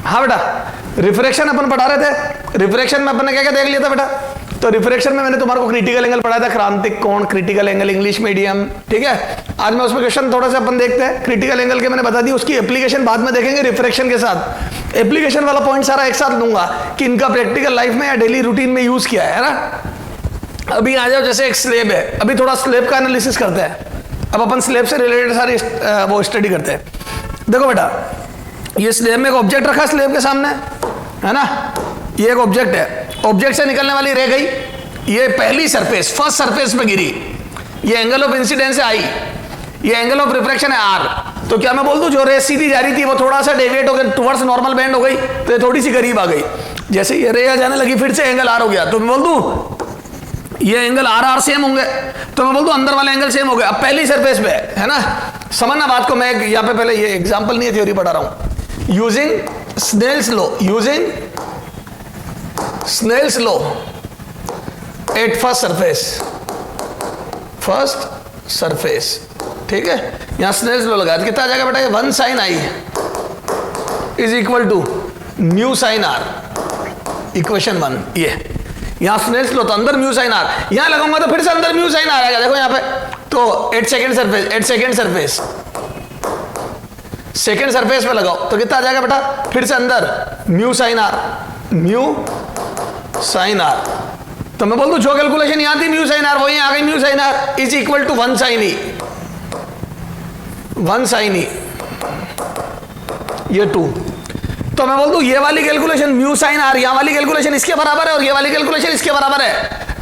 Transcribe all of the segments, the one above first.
हाँ बेटा, रिफ्रैक्शन अपन पढ़ा रहे थे। रिफ्रैक्शन में अपन ने क्या क्या देख लिया था बेटा? तो रिफ्रैक्शन में मैंने तुम्हारे को क्रिटिकल एंगल पढ़ाया था, क्रांतिक कोण, क्रिटिकल एंगल, इंग्लिश मीडियम, ठीक है। आज मैं उसमें क्वेश्चन थोड़ा सा अपन देखते हैं। क्रिटिकल एंगल के मैंने बता दी, उसकी एप्लीकेशन बाद में देखेंगे रिफ्रैक्शन के साथ। एप्लीकेशन वाला पॉइंट सारा एक साथ लूंगा कि इनका प्रैक्टिकल लाइफ में या डेली रूटीन में यूज किया है ना। अभी आ जाओ, जैसे एक स्लेब है, अभी थोड़ा स्लेब का एनालिसिस करते हैं। अब अपन स्लेब से रिलेटेड सारी वो स्टडी करते हैं। देखो बेटा, ये स्लेब में एक ऑब्जेक्ट रखा स्लेब के सामने, है ना। ये एक ऑब्जेक्ट है, ऑब्जेक्ट से निकलने वाली रह गई, ये पहली सरफेस, फर्स्ट सरफेस पे गिरी, ये एंगल ऑफ इंसिडेंस है आई, ये एंगल ऑफ रिफ्रैक्शन है आर। तो क्या मैं बोल दूं, जो रेस सीधी जा रही थी वो थोड़ा सा डेविएट हो गया, टुवर्ड्स नॉर्मल बेंड हो गई, तो ये थोड़ी सी करीब आ गई। जैसे ये रे जाने लगी, फिर से एंगल आर हो गया, तो मैं बोल दूं ये एंगल आर आर सेम होंगे, तो मैं बोल दूं अंदर वाले एंगल सेम हो गए। अब पहली सरफेस पे है ना, समझना बात को। मैं यहाँ पे पहले ये एग्जांपल नहीं है, थ्योरी पढ़ा रहा हूं। Using Snell's law, using Snell's law at first surface, ठीक है। यहां स्नेल्स लॉ लगा, कितना आ जाएगा बेटा? ये 1 sin i is equal to mu sine r, equation 1। ये यहां स्नेल्स लॉ, तो अंदर म्यू साइन आर, यहां लगाऊंगा तो फिर से अंदर म्यू साइन आर आएगा। देखो यहां पे, तो एट सेकेंड सरफेस पे लगाओ तो कितना आ जाएगा बेटा? फिर से अंदर म्यू साइन आर। तो मैं बोल दूं जो कैलकुलेशन यहां थी म्यू साइन आर, वही आ गई mu sine are is equal to 1 sin e, ये 2। तो मैं बोल दूं ये वाली कैलकुलेशन म्यू साइन आर, यहाँ वाली कैलकुलेशन इसके बराबर है और ये वाली कैलकुलेशन इसके बराबर है।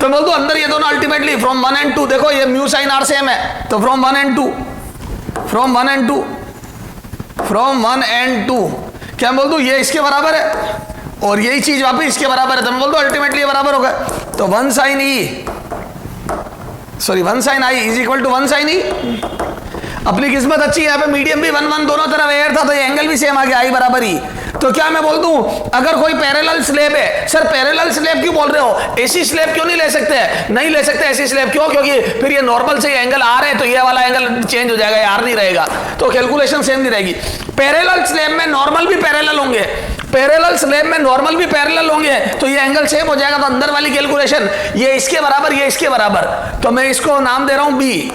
तो मैं बोल दूं अंदर ये दोनों अल्टीमेटली फ्रॉम 1 and 2, देखो ये म्यू साइन आर सेम है, तो फ्रॉम 1 and 2 क्या मैं बोल दूं ये इसके बराबर है और यही चीज वापस इसके बराबर है, तो मैं बोल दूं अल्टीमेटली ये बराबर होगा। तो 1 sin i is equal to 1 sin e। अपनी किस्मत अच्छी है, यहाँ पे मीडियम भी 1 1 दोनों तरफ एयर था, तो ये एंगल भी सेम आ गया, आई बराबर ही। तो क्या मैं बोल दूं अगर कोई पैरेलल स्लेब है, सर पैरेलल स्लेब क्यों बोल रहे हो, ऐसी स्लेब क्यों नहीं ले सकते? नहीं ले सकते ऐसी स्लेब, क्यों? क्योंकि फिर ये नॉर्मल से एंगल आर है, तो ये वाला एंगल चेंज हो जाएगा, आर नहीं रहेगा, तो कैलकुलेशन सेम नहीं रहेगी। पैरेलल स्लेब में नॉर्मल भी पैरेलल होंगे, तो ये एंगल सेम हो जाएगा, तो अंदर वाली कैलकुलेशन ये इसके बराबर, ये इसके बराबर। तो मैं इसको नाम दे रहा हूं बी,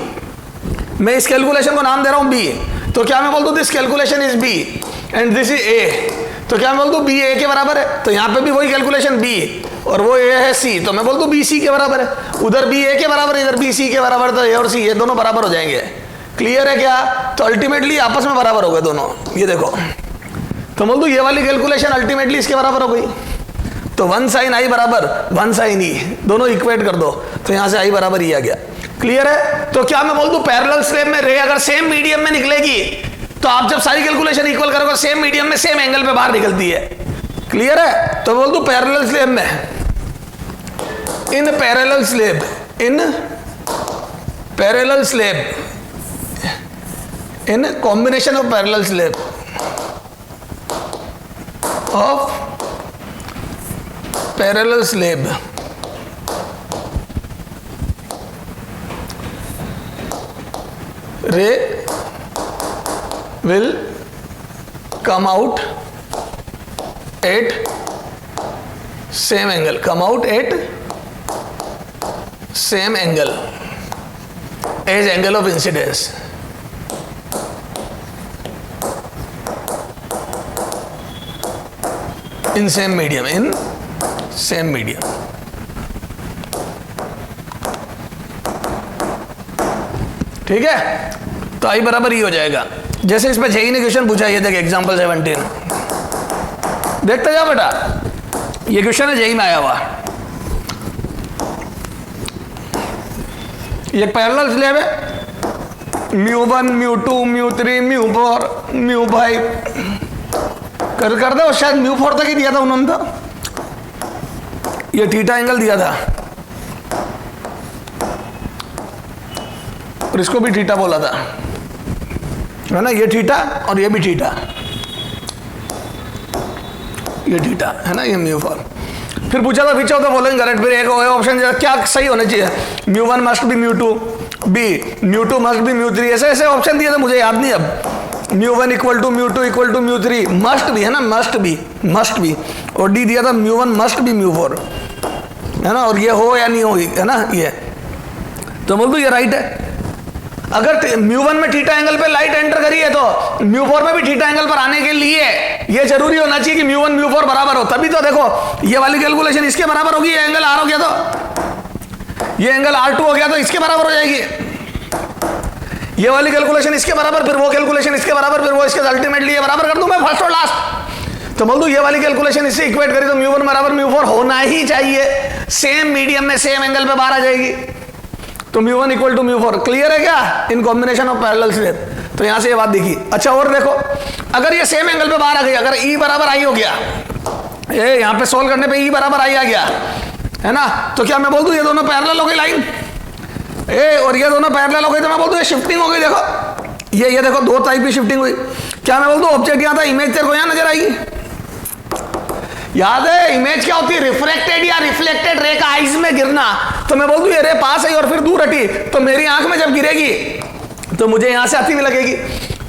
मैं इस कैलकुलेशन को नाम दे रहा हूं बी। तो क्या मैं बोल दूं this calculation is B and this is A, तो क्या मैं बोल दूं बी ए के बराबर है। तो यहां पे भी वही कैलकुलेशन बी और वो ए है सी, तो मैं बोल दूं बी सी के बराबर है। उधर बी ए के बराबर, इधर बी सी के बराबर, तो ए और सी ये दोनों बराबर हो जाएंगे। क्लियर है क्या? तो अल्टीमेटली आपस में बराबर हो गए दोनों, ये देखो। तो बोल दूं ये वाली कैलकुलेशन अल्टीमेटली इसके बराबर हो गई, तो 1 sin i बराबर 1 sin e, दोनों इक्वेट कर दो, तो यहां से i बराबर ही आ गया। क्लियर है? तो क्या मैं बोल दूं पैरेलल स्लेब में रे अगर सेम मीडियम में निकलेगी, तो आप जब सारी कैलकुलेशन इक्वल करोगे सेम मीडियम में सेम एंगल पे बाहर निकलती है। क्लियर है? तो बोल दूं पैरेलल स्लेब में, in parallel slab, in combination of parallel slab ray will come out at same angle, as angle of incidence. In same medium. ठीक है? तो आई बराबर ही हो जाएगा। जैसे इसमें जेई ने क्वेश्चन पूछा, ये देख एग्जांपल 17, देखते जाओ बेटा, ये क्वेश्चन है जेई में आया हुआ। ये पैरेलल स्लेब है, μ1 μ2 μ3 μ4 μ5 कर दो, शायद μ4 तक ही दिया था उन्होंने, तो ये थीटा एंगल दिया था और इसको भी थीटा बोला था, है ना। ये थीटा और ये भी थीटा, ये थीटा है ना, ये μ4। फिर पूछा था which of the following correct, फिर एक ऑप्शन क्या सही होना चाहिए, μ1 must be μ2, B μ2 must be μ3, ऐसे ऐसे ऑप्शन दिए थे, मुझे याद नहीं अब, μ1 equal to μ2 equal to μ3, must भी है ना, मस्ट भी। और डी दिया था μ1 मस्ट भी μ4, है ना, और ये हो या नहीं हो, है ना ये, तो बोल दो ये राइट है। अगर μ1 में थीटा एंगल पे लाइट एंटर करी है तो μ4 में भी थीटा एंगल पर आने के लिए ये जरूरी होना चाहिए कि μ1 μ4 बराबर हो, तभी तो देखो ये वाली कैलकुलेशन इसके बराबर होगी, ये एंगल R हो गया तो ये एंगल R2 हो गया तो इसके बराबर हो जाएगी, ये वाली कैलकुलेशन इसके बराबर, फिर वो कैलकुलेशन इसके बराबर, फिर वो इसके अल्टीमेटली ये बराबर कर दूं मैं फर्स्ट और लास्ट। तो बोल दूं ये वाली कैलकुलेशन इससे इक्वेट करी तो μ1 बराबर μ4 होना ही चाहिए, सेम मीडियम में सेम एंगल पे बाहर आ जाएगी, तो μ1 इक्वल टू μ4। क्लियर है क्या in combination of parallel slab? तो यहां से ये बात दिखी। अच्छा और देखो, अगर ये सेम एंगल पे बाहर आ गई, अगर E बराबर I हो गया, ये यहां पे सोल्व करने पे E बराबर I आ गया, है ना, तो क्या मैं बोल दूं ये दोनों पैरेलल हो गई लाइन, ए और ये दोनों पैरेलल हो गई, तो मैं बोल दूं ये शिफ्टिंग हो गई। देखो ये देखो दो टाइप की शिफ्टिंग हुई। क्या मैं बोल दूं ऑब्जेक्ट यहां था, इमेज तेरे को यहां नजर आएगी, याद है इमेज क्या होती है, रिफ्लेक्टेड या रिफ्लेक्टेड रे का आईज में गिरना। तो मैं बोल दूं ये रे पास है और फिर दूर हटी, तो मेरी आंख में जब गिरेगी तो मुझे यहां से आती हुई लगेगी,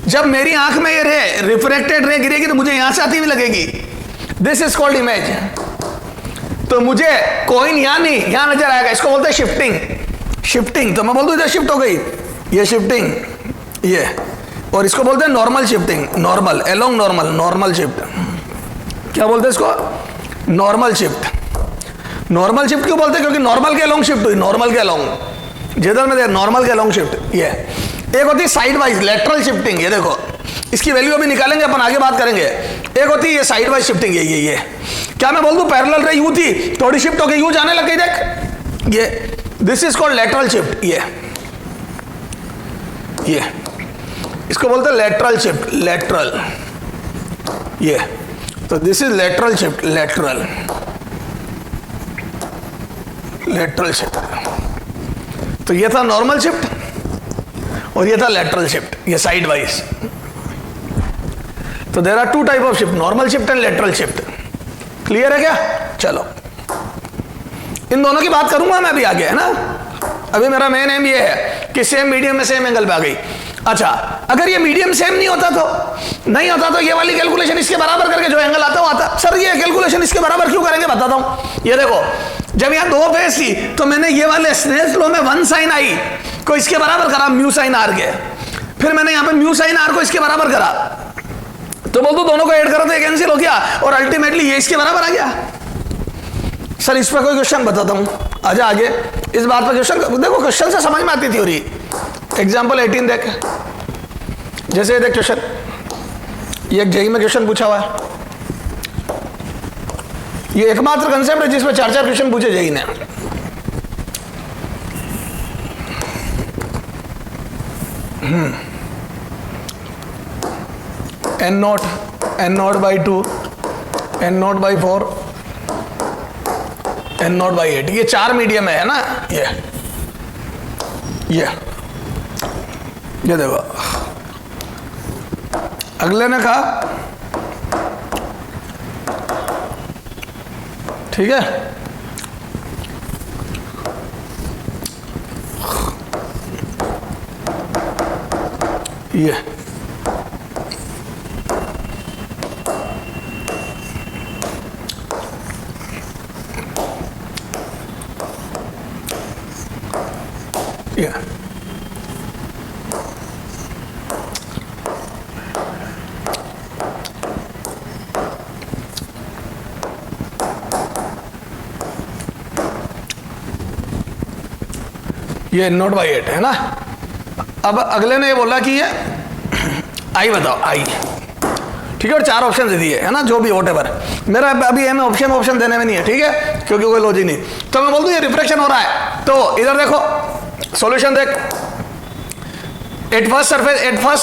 जब मेरी आंख में ये रे रिफ्लेक्टेड रे गिरेगी तो मुझे यहां से आती हुई लगेगी, दिस इज कॉल्ड इमेज। तो मुझे कॉइन यहां नहीं यहां नजर आएगा, इसको बोलते हैं शिफ्टिंग। तो मैं बोल दूं इधर शिफ्ट हो गई, ये शिफ्टिंग ये, और इसको बोलते हैं normal shifting, normal along normal shift. क्या बोलते हैं इसको, नॉर्मल शिफ्ट। नॉर्मल शिफ्ट क्यों बोलते हैं, क्योंकि नॉर्मल के अलोंग शिफ्ट हुई, नॉर्मल के अलोंग, जिधर में देख नॉर्मल के अलोंग शिफ्ट। ये एक होती है साइड वाइज लेटरल शिफ्टिंग, ये देखो इसकी वैल्यू अभी निकालेंगे अपन, आगे बात करेंगे। एक होती है ये साइड वाइज शिफ्टिंग, ये क्या मैं बोल दूं पैरेलल रे यूं थी, थोड़ी शिफ्ट हो गई यूं जाने लग गई, देख ये, this is called lateral shift. ये इसको बोलते हैं लेटरल शिफ्ट, लेटरल, ये तो this is lateral shift, lateral shift. तो ये था नॉर्मल शिफ्ट और ये था लेटरल शिफ्ट, ये साइड वाइज। तो there are two type of shift, normal shift and lateral shift. Clear है क्या? चलो इन दोनों की बात करूंगा मैं अभी आगे, है ना। अभी मेरा मेन एम ये है कि सेम मीडियम में सेम एंगल पे आ गई। अच्छा अगर ये मीडियम सेम नहीं होता तो ये वाली कैलकुलेशन इसके बराबर करके जो एंगल आता वो आता। सर ये कैलकुलेशन इसके बराबर क्यों करेंगे बताता हूं। ये देखो जब यहां दो फेस थी तो मैंने ये वाले स्नेल्स लॉ में 1 sin i को इसके बराबर करा म्यू साइन आर के, फिर मैंने यहां पे म्यू साइन आर को इसके बराबर करा, तो बोल दो दोनों को ऐड करो तो ये कैंसिल हो गया और अल्टीमेटली ये इसके बराबर आ गया। सर इस पर कोई क्वेश्चन बताता हूं, आजा आगे इस बात पर क्वेश्चन देखो, क्वेश्चन से समझ में आती थ्योरी। एग्जाम्पल 18 देख, जैसे ये देख क्वेश्चन, ये एक जेई में क्वेश्चन पूछा हुआ है, ये एकमात्र कंसेप्ट है जिसमें 4-4 क्वेश्चन पूछे जेई ने। n0/2 n0/4 n0/8 ये 4 मीडियम है ना। ये देखो अगले ने कहा ठीक है, ये ये n0/8 है ना। अब अगले ने ये बोला कि ये आई बताओ आई, ठीक है, और 4 ऑप्शन दे दिए है ना, जो भी वोटेवर। मेरा अभी एम ऑप्शन देने में नहीं है, ठीक है, क्योंकि कोई लॉजिक नहीं। तो मैं बोल दूं ये रिफ्रैक्शन हो रहा है, तो इधर देखो सॉल्यूशन देख, at first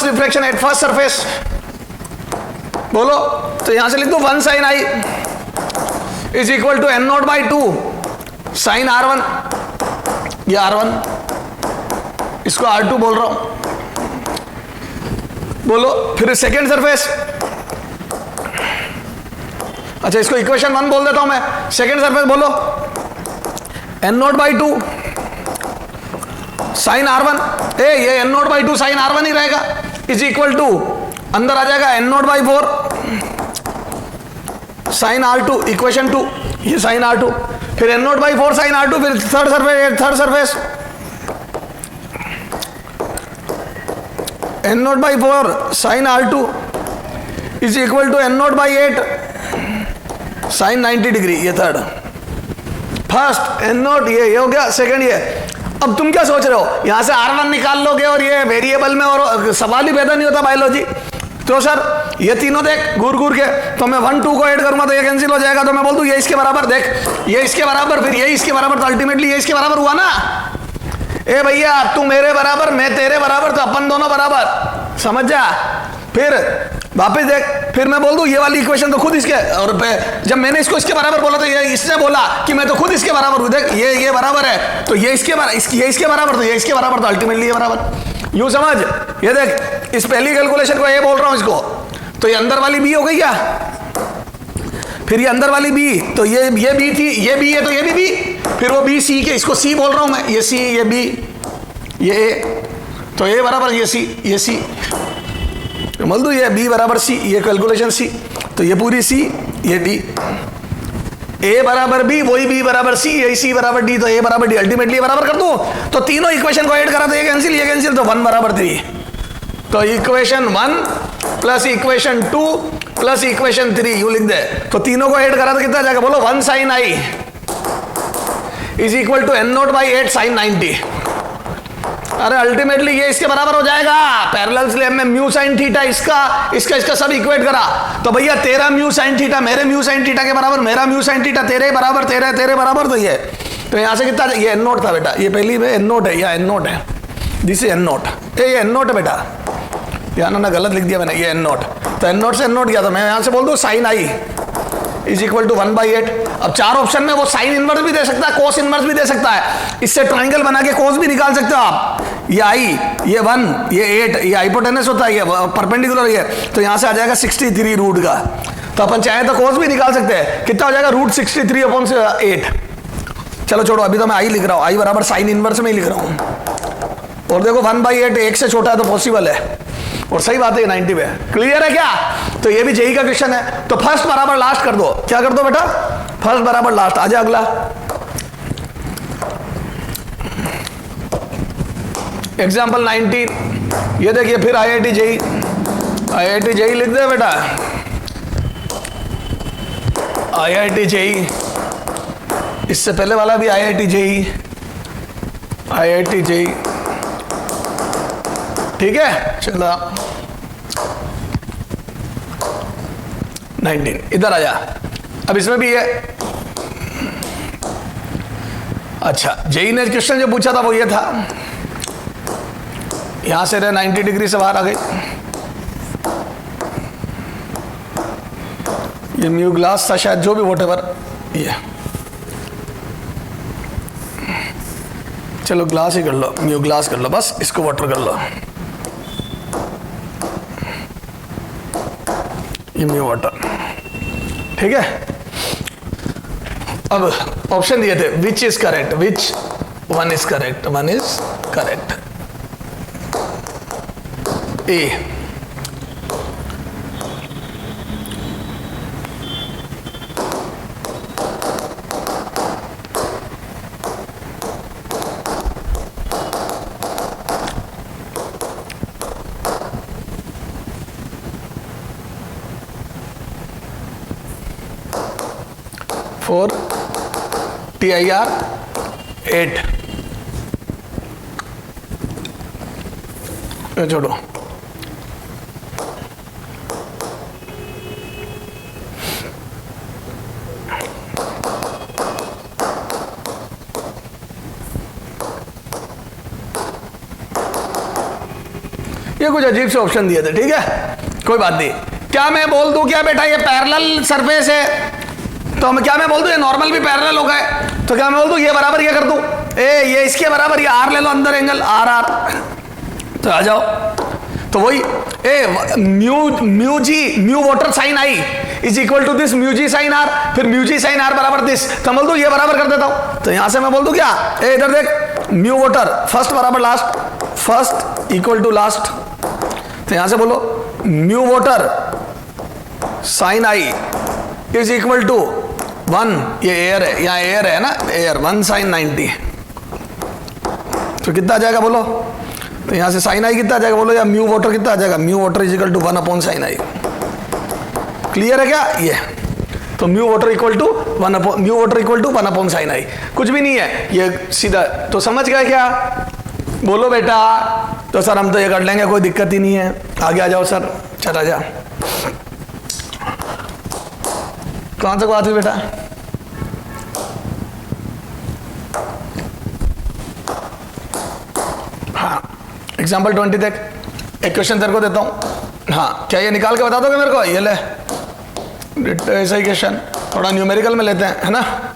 refraction at first surface बोलो, तो यहां से लिख दो 1 sin i is equal to n0/2 sin r1, ये r1, इसको r2 बोल रहा हूं, बोलो। फिर सेकेंड सरफेस, अच्छा इसको इक्वेशन 1 बोल देता हूं मैं, सेकेंड सरफेस बोलो n0/2 sin r1, ये n0/2 sin r1 ही रहेगा, इज इक्वल टू अंदर आ जाएगा n naught by 4 sine R2 equation 2, ये साइन R2, फिर N naught by 4 sine R2, फिर third surface n naught by 4 sine R2 is equal to n naught by 8 sine 90 degree, ये third. First n naught ये हो गया, second ये। अब तुम क्या सोच रहे हो, यहां से R1 निकाल लोगे और ये वेरिएबल में, और सवाल ही पैदा नहीं होता बायोलॉजी। तो सर ये तीनों देख घूर घूर के, तो मैं 1 2 को ऐड करूंगा तो ये कैंसिल हो जाएगा, तो मैं बोल दूं ये इसके बराबर, देख ये इसके बराबर, फिर ये इसके बराबर, तो अल्टीमेटली ये इसके बराबर हुआ ना। ए भैया तू मेरे बराबर मैं तेरे बराबर, तो अपन दोनों बराबर, समझ जा। फिर वापस देख, फिर मैं बोल दूं ये वाली इक्वेशन तो खुद इसके, और जब मैंने इसको इसके बराबर बोला तो ये इसने बोला कि मैं तो खुद इसके बराबर हूं, देख ये बराबर है, तो ये इसके बराबर, ये इसके बराबर, तो ये इसके बराबर, तो अल्टीमेटली ये बराबर। यूं समझ, ये देख इस पहली कैलकुलेशन को ये बोल रहा हूं इसको, तो ये अंदर वाली बी हो गई क्या, फिर ये अंदर वाली बी, तो ये बी थी, ये बी है तो ये भी बी, फिर वो बी सी के, इसको सी बोल रहा हूं मैं, ये सी, ये बी, ये ए, तो ए बराबर ये सी, ये सी, बोल दो ये बी बराबर सी, ये कैलकुलेशन सी, तो ये पूरी सी, ये डी, ए बराबर बी, वही बी बराबर सी, यही सी बराबर डी, तो ए बराबर डी, अल्टीमेटली बराबर कर दूं, तो तीनों इक्वेशन को ऐड करा तो ये कैंसिल, तो 1 बराबर 3, तो equation 1 plus equation 2 plus equation 3 you लिख दे, तो तीनों को ऐड करा तो कितना जाएगा, बोलो 1 sine i is equal to n naught by 8 sine 90। अरे अल्टीमेटली ये इसके बराबर हो जाएगा, पैरेलल स्लैब में म्यू साइन थीटा, इसका सब इक्वेट करा, तो भैया तेरा म्यू साइन थीटा मेरे म्यू साइन थीटा के बराबर, मेरा म्यू साइन थीटा तेरे बराबर, तेरे बराबर, तो ये, तो यहाँ से कितना, ये एन नोट था बेटा, ये पहली में एन नोट है, या एन नोट है, दिस इज एन नोट, ये एन नोट है बेटा, यहाँ ना गलत लिख दिया मैंने, ये एन नोट, तो एन नोट से एन नोट गया, तो मैं यहाँ से बोल दूँ sine i is equal to 1/8। अब 4 ऑप्शन में वो साइन इनवर्स भी दे सकता है, कोस इनवर्स भी दे सकता है, इससे ट्राइंगल बना के कोस भी निकाल सकते हो आप, ये आई, ये 1, ये 8, ये हाइपोटेनस होता है, ये परपेंडिकुलर, ये तो यहाँ से आ जाएगा 63 रूट का, तो अपन चाहे तो कोस भी निकाल सकते हैं, कितना हो जाएगा √63/8। चलो छोड़ो, अभी तो मैं आई लिख रहा हूँ, आई बराबर साइन इनवर्स में ही लिख रहा हूँ, और देखो 1/8 1 से छोटा है तो पॉसिबल है, और सही बात है 90 पे, क्लियर है क्या। तो ये भी जेई का क्वेश्चन है, तो फर्स्ट बराबर लास्ट कर दो, क्या कर दो बेटा, फर्स्ट बराबर लास्ट। आ जाए अगला, एग्जाम्पल 19, ये देखिए फिर IIT जेई लिख दे बेटा, IIT जेई, इससे पहले वाला भी IIT जेई, ठीक है। चलो 19 इधर आ जा, अब इसमें भी है, अच्छा जेई ने क्वेश्चन जो पूछा था वो ये था, यहां से 90 डिग्री से बाहर आ गई, ये म्यू ग्लास था शायद, जो भी वॉटेवर, ये चलो ग्लास ही कर लो, म्यू ग्लास कर लो, बस इसको वाटर कर लो, ये म्यू वाटर, ठीक है। अब ऑप्शन दिए थे, which is correct, which one is correct, one is correct, A, four TIR 8, छोड़ो, ये कुछ अजीब से ऑप्शन दिए थे, ठीक है, कोई बात नहीं। क्या मैं बोल दूं क्या बेटा ये पैरेलल सरफेस है, तो क्या मैं बोल दूं ये नॉर्मल भी पैरेलल हो गए, तो क्या मैं बोल दूं ये बराबर ये कर दूं, ये इसके बराबर, ये R ले लो अंदर एंगल R, तो आ जाओ, तो वही mu water sine i is equal to this mu g sine R, फिर म्यू जी साइन R बराबर दिस, तो बोल दूं ये बराबर कर देता हूं, तो यहां से मैं बोल दूं क्या, इधर देख म्यू वाटर फर्स्ट बराबर last, first equal to last, तो यहां से बोलो mu water sine i is equal to 1, ये एयर है, यहाँ एयर है ना, एयर 1 sin 90, तो कितना आ जाएगा बोलो? तो यहाँ से साइन आई कितना आ जाएगा बोलो, या म्यू वाटर कितना आ जाएगा? Mu water is equal to 1 upon sine I. Clear है क्या ये? तो mu water equal to 1 upon sine I, कुछ भी नहीं है ये सीधा। तो समझ गए क्या? बोलो बेटा। तो सर हम तो ये कर लेंगे, कोई दिक्कत ही नहीं है, आगे आ जाओ सर, चला जा। कौन सा बात हुई बेटा? हाँ, एग्जाम्पल 20 देख, एक क्वेश्चन तेरे को देता हूं। हाँ, क्या ये निकाल के बता दोगे मेरे को? ये ले, ऐसा ही क्वेश्चन, थोड़ा न्यूमेरिकल में लेते हैं, है ना।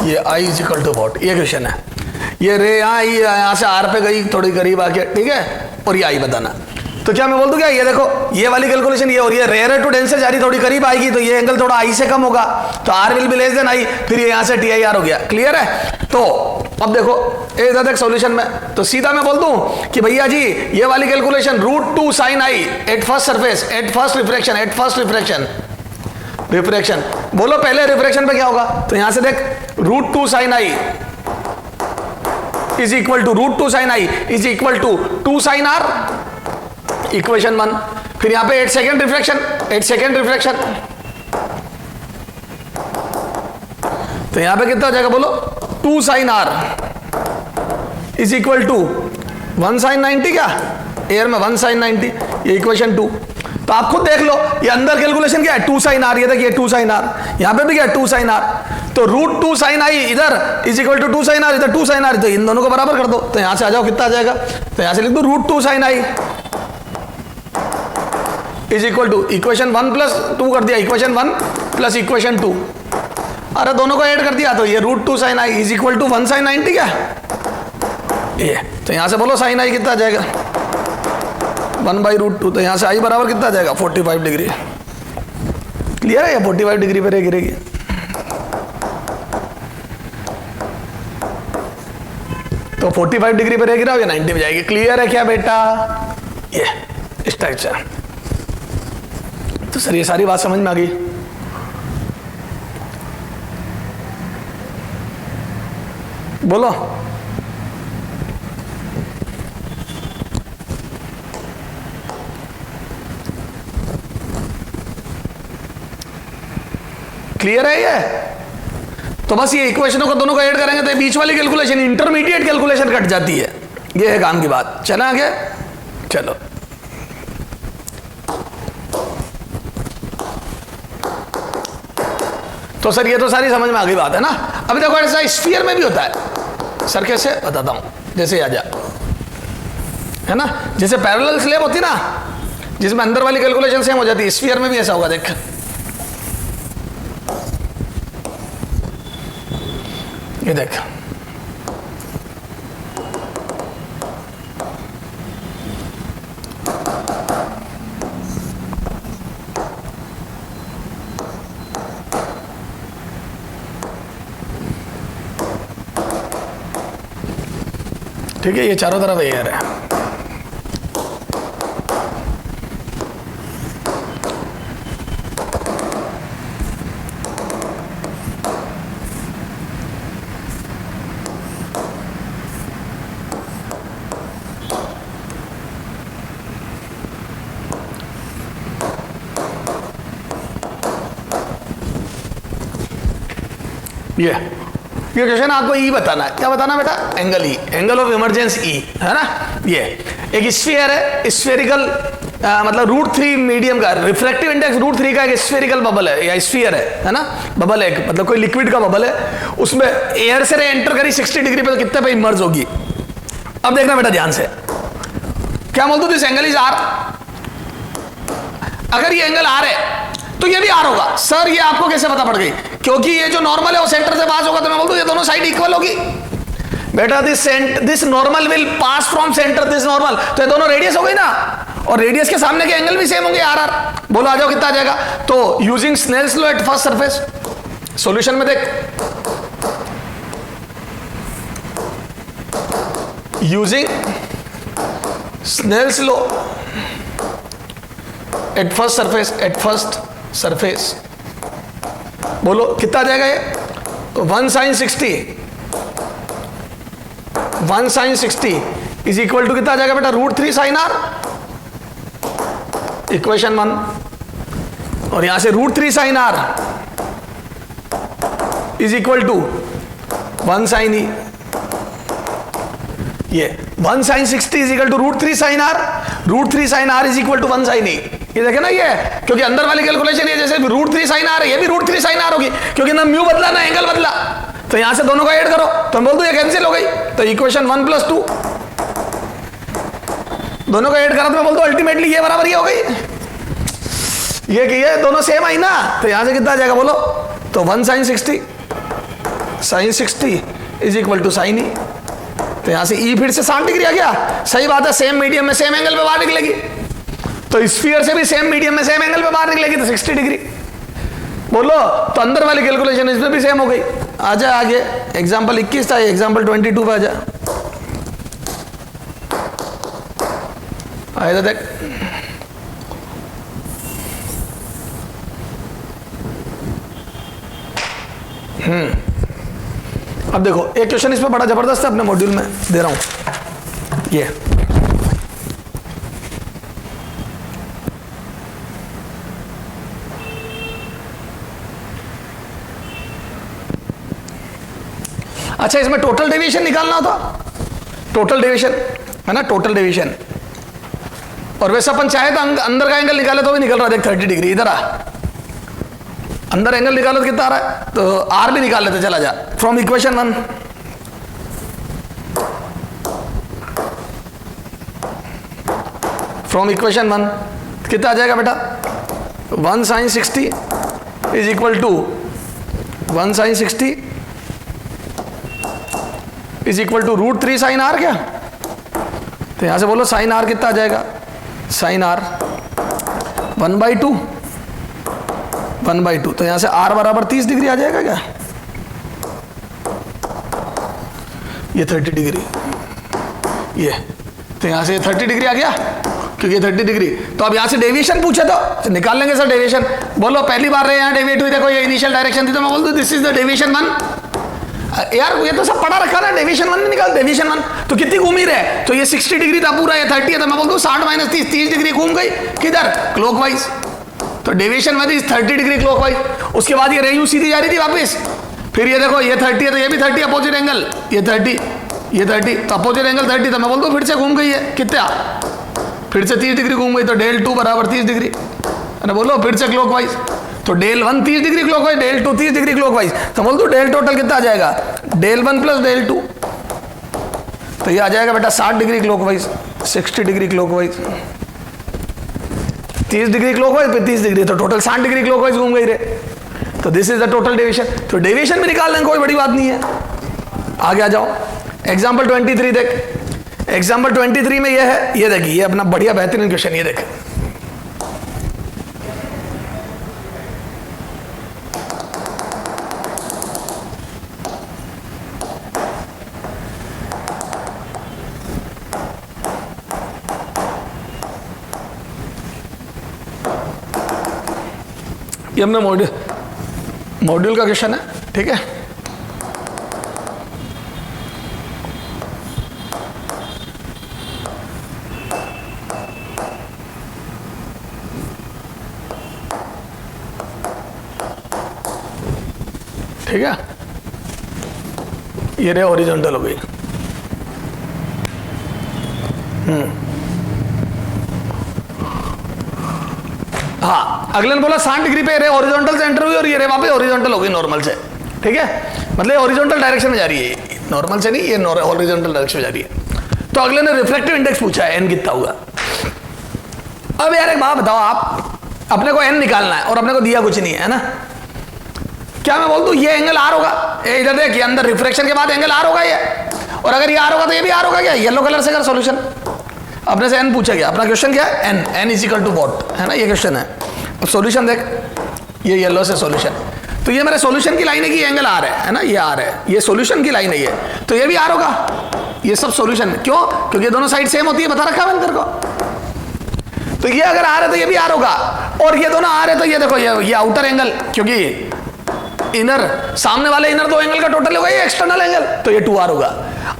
ये आई इज इक्वल टू वॉट, ये क्वेश्चन है। ये रे यहाँ से आर पे गई थोड़ी करीब आके, ठीक है, और ये आई बताना। तो क्या मैं बोल दूं क्या? ये देखो, ये वाली कैलकुलेशन ये, और ये रेयर टू डेंस से जा रही थोड़ी करीब आएगी, तो ये एंगल थोड़ा आई से कम होगा, तो r will be less than i, फिर ये यहाँ से टी आई आर हो गया। क्लियर है? तो अब देखो इधर देख सॉल्यूशन में, तो सीधा मैं बोल दूं कि भैया जी ये वाली कैलकुलेशन √2 sin आई eight first surface, eight first refraction, बोलो पहले रिफ्रैक्शन पे क्या होगा? तो यहां से देख, √2 sin i is equal to √2 sin i is equal to 2 sin r, equation 1। फिर यहां पे 8 सेकेंड रिफ्रैक्शन, तो यहां पे कितना हो जाएगा बोलो? 2 sin r is equal to 1 sin 90, क्या एयर में 1 sin 90, ये इक्वेशन 2। तो आप खुद देख लो, ये अंदर कैलकुलेशन क्या है? 2 sin r, ये देखिए 2 sin r, यहां पे भी क्या है? 2 sin r। तो √2 sin आई इधर is equal to 2 sin r, इधर 2 sin r, तो इन दोनों को बराबर कर दो। तो यहां से आ जाओ, कितना आ जाएगा? तो यहां से लिख दो √2 sin i is equal to equation 1 plus 2 कर दिया, इक्वेशन 1 प्लस इक्वेशन 2, अरे दोनों को ऐड कर दिया, तो ये √2 sin i is equal to 1 sin 90, क्या ये? तो यहां से बोलो sin आई कितना आ जाएगा? 1/√2, तो यहां से आई बराबर कितना आ जाएगा? 45 डिग्री। क्लियर है? ये 45 डिग्री पे गिरेगी। तो 45 डिग्री पे गिरा, ये 90 में जाएगी। क्लियर है क्या बेटा? ये इस टाइप से। तो सर ये सारी बात समझ में आ गई? बोलो। क्लियर है ये? तो बस ये इक्वेशनों को दोनों को ऐड करेंगे तो ये बीच वाली कैलकुलेशन, इंटरमीडिएट कैलकुलेशन कट जाती है। ये है काम की बात। चला आगे, चलो। तो सर ये तो सारी समझ में आ गई बात है ना। अभी देखो ऐसा स्फीयर में भी होता है। सर कैसे बताता हूं, जैसे आ जा, है ना, जैसे पैरेलल स्लैब होती ना, जिसमें अंदर वाली कैलकुलेशन सेम हो जाती है, स्फीयर में भी ऐसा होगा। देख ये देख, ठीक है, ये चारों तरफ एयर है। ये क्वेश्चन आपको ई बताना है। क्या बताना बेटा? Angle E, angle of emergence E, है ना। ये एक स्फीयर है, स्फेरिकल मतलब √3 मीडियम का, रिफ्रैक्टिव इंडेक्स √3 का एक स्फेरिकल बबल है या स्फीयर है ना। बबल है एक, मतलब कोई लिक्विड का बबल है, उसमें एयर से एंटर करी 60 डिग्री पे, तो कितने पे इमर्ज होगी? अब देखना बेटा ध्यान से, क्या बोलते दिस एंगल इज आर। अगर ये एंगल आर है तो ये भी आर होगा। सर ये आपको कैसे पता पड़ गई? क्योंकि ये जो नॉर्मल है वो सेंटर से पास होगा, तो मैं बोलता हूं ये दोनों साइड इक्वल होगी। बेटा this normal will pass from centre this normal, तो ये दोनों रेडियस हो गई ना, और रेडियस के सामने के एंगल भी सेम होंगे आर आर। बोलो आ जाओ कितना आ जाएगा। तो using Snell's law at first surface, solution में देख, using Snell's law at first surface, बोलो कितना आ जाएगा ये, 1 sin 60 इज इक्वल टू कितना आ जाएगा बेटा, √3 sin r, इक्वेशन 1। और यहां से √3 sin r is equal to 1 sin e, ये 1 sin 60 is equal to √3 sin r, √3 sin r is equal to 1 sin e। ये देखे ना, ये क्योंकि अंदर वाली कैलकुलेशन ये जैसे √3 sin r है, ये भी √3 sin r होगी, क्योंकि ना म्यू बदला ना एंगल बदला, तो यहां से दोनों को ऐड करो तो मैं बोल दूं ये कैंसिल हो गई, तो इक्वेशन 1 + 2 दोनों को ऐड करा तो मैं बोल दूं अल्टीमेटली ये बराबर ये हो गई, ये दोनों सेम आई ना, तो यहां से कितना आ जाएगा बोलो, तो 1 sin 60 is equal to sin e, तो यहां से e फिर से 60 डिग्री आ गया। सही बात है, सेम मीडियम में सेम एंगल पे बाहर निकलेगी, तो स्फीयर से भी सेम मीडियम में सेम एंगल पे बाहर निकलेगी, तो 60 डिग्री। बोलो तो अंदर वाली कैलकुलेशन इसमें भी सेम हो गई। आ जाए आगे, एग्जाम्पल 21 था, एग्जाम्पल 22 पे आ जाए, आए तो देख, अब देखो एक क्वेश्चन इसमें बड़ा जबरदस्त है, अपने मॉड्यूल में दे रहा हूं ये, अच्छा इसमें टोटल डेविएशन निकालना होता, टोटल डेविएशन है ना, टोटल डेविएशन, और वैसे अपन चाहे तो अंदर का एंगल निकाले तो भी निकल रहा है, देख 30 डिग्री इधर आ, अंदर एंगल निकालो तो कितना आ रहा है, तो आर भी निकाल लेते, चला जा फ्रॉम इक्वेशन 1, फ्रॉम इक्वेशन 1 कितना आ जाएगा बेटा, 1 sin 60 is equal to 1 sin 60 is equal to √3 sin r, क्या, तो यहां से बोलो sin r कितना आ जाएगा, sin r 1/2, तो यहां से r बराबर 30 डिग्री आ जाएगा क्या, ये 30 डिग्री, ये तो यहां से 30 डिग्री आ गया, क्योंकि 30 डिग्री, तो अब यहां से डेविएशन पूछे तो निकाल लेंगे सर डेविएशन। बोलो पहली बार रहे यहां डेविएट हुई, देखो ये इनिशियल डायरेक्शन थी, तो मैं बोल दूं दिस इज द डेविएशन 1, यार ये तो सब पढ़ा रखा ना, डेविएशन 1 निकाल, डेविएशन 1 तो कितनी घूमी रहे, तो ये 60 डिग्री था पूरा, ये 30 है, तो मैं बोल दूं 60 - 30 डिग्री घूम गई, किधर, क्लॉकवाइज, तो डेविएशन 1 इज 30 डिग्री क्लॉकवाइज। उसके बाद ये रेयू सीधी जा रही थी वापस, फिर ये देखो ये 30 है तो ये भी 30 अपोजिट एंगल, ये 30 तो अपोजिट एंगल 30, तो मैं बोल दूं फिर से घूम गई है, कितना, फिर से 30 डिग्री घूम गई, तो del 2 बराबर 30 डिग्री, है बोलो फिर से क्लॉकवाइज, तो del 1 30 degree clockwise, del 2 30 degree clockwise, तो बोल दो del टोटल कितना आ जाएगा, del 1 + del 2, तो ये आ जाएगा बेटा 60 degree clockwise, 60 degree clockwise, 30 degree clockwise फिर 30 डिग्री, तो टोटल 60 डिग्री क्लॉकवाइज घूम गई रे, तो this is the total deviation. तो डेविएशन भी निकाल लेंगे, कोई बड़ी बात नहीं है। आगे आ जाओ, एग्जाम्पल 23 देख, एग्जाम्पल 23 में ये है, ये देखिए, ये अपना बढ़िया बेहतरीन क्वेश्चन, ये देख, ये हमने मॉड्यूल का क्वेश्चन है, ठीक है, ठीक है, ये रे हॉरिजॉन्टल हो गई, हाँ अगले ने बोला 60 डिग्री पे रे हॉरिजॉन्टल से एंटर हुई, और ये रे वापस हॉरिजॉन्टल हो गई नॉर्मल से, ठीक है, मतलब हॉरिजॉन्टल डायरेक्शन में जा रही है, नॉर्मल से नहीं, ये हॉरिजॉन्टल डायरेक्शन में जा रही है। तो अगले ने रिफ्रैक्टिव इंडेक्स पूछा है, एन कितना हुआ। अब यार एक बात बताओ, आप अपने को एन निकालना है और अपने को दिया कुछ नहीं है ना, क्या मैं बोल दूं ये एंगल आर होगा, इधर देखिए अंदर रिफ्रैक्शन के बाद एंगल आर होगा ये, और अगर ये आर होगा तो ये भी आर होगा क्या, येलो कलर से अगर सॉल्यूशन अपने से एन पूछा गया, अपना क्वेश्चन क्या है, n, n is equal to what, है ना, ये क्वेश्चन है। अब सॉल्यूशन देख, ये येलो से सॉल्यूशन, तो ये मेरे सॉल्यूशन की लाइन है कि एंगल आर है ना, ये आर है, ये सॉल्यूशन की लाइन है ये, तो ये भी आर होगा, ये सब सॉल्यूशन है। क्यों? क्योंकि दोनों साइड सेम होती है, बता रखा है तेरे को। तो ये अगर आर है तो ये भी आर होगा, और ये दोनों आर है तो ये देखो ये आउटर एंगल, क्योंकि इनर, सामने वाले इनर दो एंगल का टोटल होगा ये एक्सटर्नल एंगल, तो ये 2r होगा।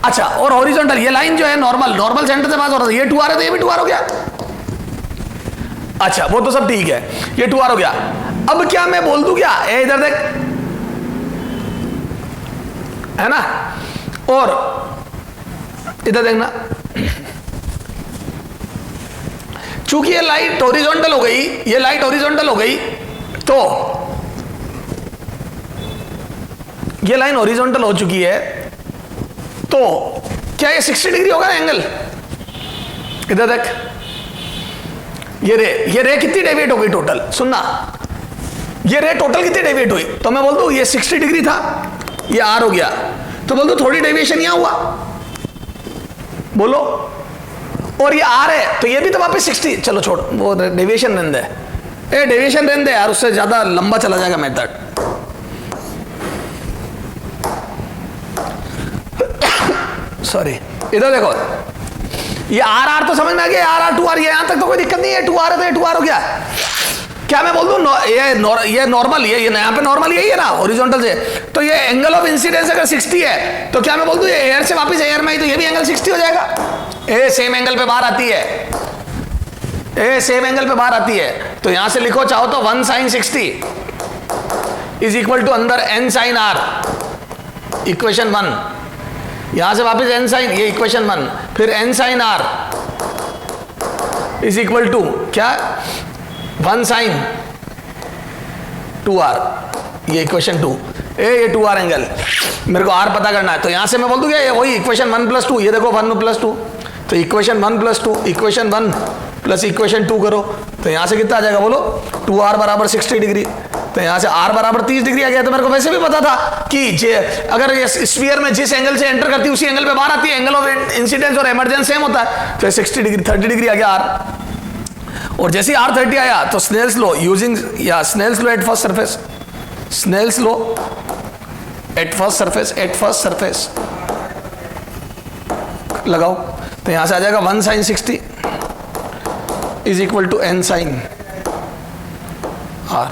अच्छा, और हॉरिजॉन्टल, ये लाइन जो है नॉर्मल सेंटर से पास हो रहा था, ये 2r है तो ये भी 2r हो गया। अच्छा, वो तो सब ठीक है, ये 2r हो गया। अब क्या मैं बोल दूं क्या, ए इधर देख, है ना, और इधर देखना, चूंकि ये लाइट हॉरिजॉन्टल हो गई, ये लाइट हॉरिजॉन्टल हो गई, तो ये लाइन हॉरिजॉन्टल हो चुकी है, तो क्या ये 60 डिग्री होगा ना एंगल, इधर देख, ये रे कितनी डेविएट हो गई टोटल, सुनना, ये रे टोटल कितनी डेविएट हुई, तो मैं बोल दूं ये 60 डिग्री था, ये आर हो गया, तो बोल दो थोड़ी डेविएशन यहां हुआ, बोलो, और ये आर है तो ये भी तो वापस 60, चलो छोड़ वो डेविएशन रहने दे, डेविएशन रहने दे यार, उससे ज्यादा लंबा चला जाएगा मेथड। सॉरी, इधर देखो, ये आर तो समझ में आ गया, आर 2r, ये यहां तक तो कोई दिक्कत नहीं है, 2r है तो ये 2r हो गया। क्या मैं बोल दूं, ये नॉर्मल, ये यहाँ पे नॉर्मल यही है ना हॉरिजॉन्टल से, तो ये एंगल ऑफ इंसिडेंस अगर 60 है, तो क्या मैं बोल दूं ये एयर से वापस एयर में आई तो ये भी एंगल 60 हो जाएगा। ए सेम एंगल पे बाहर आती है, ए सेम एंगल पे बाहर आती है, तो यहां से लिखो चाहो तो 1 sin 60 इज इक्वल टू अंदर n sin r, इक्वेशन 1, यहां से वापस n sin, ये इक्वेशन 1, फिर n sin r is equal to क्या, 1 sin 2r, ये इक्वेशन 2, ये 2r एंगल, मेरे को r पता करना है, तो यहां से मैं बोल दूंगा ये वही इक्वेशन 1 + 2, ये देखो 1 + 2, तो इक्वेशन 1 + 2, इक्वेशन 1 प्लस इक्वेशन 2 करो, तो यहां से कितना आ जाएगा बोलो, 2r बराबर 60 डिग्री, तो यहां से r बराबर 30 डिग्री आ गया। तो मेरे को वैसे भी पता था कि अगर ये स्फीयर में जिस एंगल से एंटर करती है उसी एंगल पे बाहर आती है, एंगल ऑफ इंसिडेंस और एमर्जेंस सेम होता है, तो 60 डिग्री 30 डिग्री आ गया r, और जैसे ही r30 आया तो स्नेल्स लॉ यूजिंग, या Snell's law at first surface, Snell's law at first surface लगाओ, तो यहां से आ जाएगा 1 sin 60 is equal to n sin r,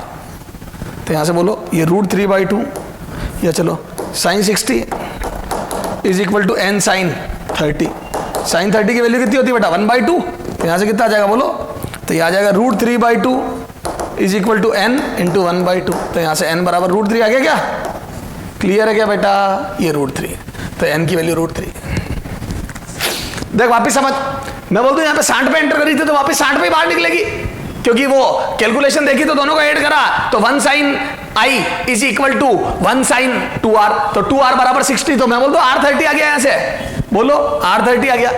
तो यहां से बोलो ये √3/2, या चलो sin 60 is equal to n sin 30, sin 30 की वैल्यू कितनी होती है बेटा 1/2, तो यहां से कितना आ जाएगा बोलो, तो ये आ जाएगा √3/2 is equal to n into 1/2, तो यहां से n बराबर √3 आ गया, क्या क्लियर है क्या बेटा, ये √3, तो n की वैल्यू √3। देख वापिस समझ, मैं बोल दूं यहाँ पे 60 पे एंटर करी थी तो वापिस 60 पे बाहर निकलेगी, क्योंकि वो कैलकुलेशन देखी तो दोनों को ऐड करा, तो 1 sin i is equal to 1 sin 2r, तो 2r बराबर 60, तो मैं बोल दूं r30 आ गया, यहां से बोलो r30 आ गया,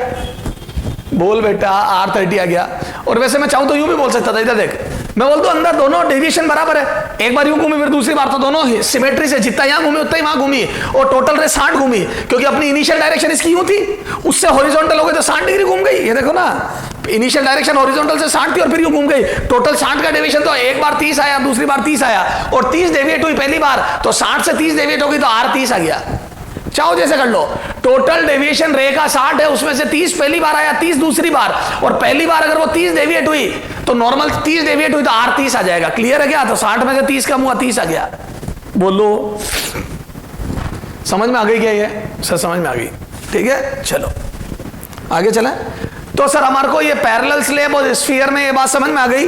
बोल बेटा r30 आ गया। और वैसे मैं चाहूं तो यूं भी बोल सकता था, इधर देख, मैं बोल दूं अंदर दोनों डेविएशन बराबर है, एक बार यूं घूमी फिर दूसरी बार, तो दोनों सिमेट्री से जितना यहां घूमी उतना ही वहां घूमी, और टोटल रे 60 घूमी, क्योंकि अपनी इनिशियल डायरेक्शन इसकी यूं थी, उससे हॉरिजॉन्टल हो गई तो 60 डिग्री घूम गई, ये देखो ना, इनिशियल डायरेक्शन हॉरिजॉन्टल से 60 थी और फिर यूं घूम गई, टोटल 60 का डेविएशन, तो एक बार 30 आया, दूसरी बार 30 आया, और 30 डेविएट हुई पहली बार, तो 60 से 30 डेविएट हो गई, तो r30 आ गया। चाहो जैसे कर लो, टोटल डेविएशन रे का 60 है, उसमें से 30 पहली बार आया, 30 दूसरी बार, और पहली बार अगर वो 30 डेविएट हुई तो नॉर्मल 30 डेविएट हुई तो r30 आ जाएगा, क्लियर है क्या, तो 60 में से 30 कम हुआ 30 आ गया, बोलो समझ में आ गई क्या, ये सर समझ में आ गई, ठीक है, चलो आगे चलें। तो सर हमारे को ये पैरेलल स्लैब और स्फीयर में ये बात समझ में आ गई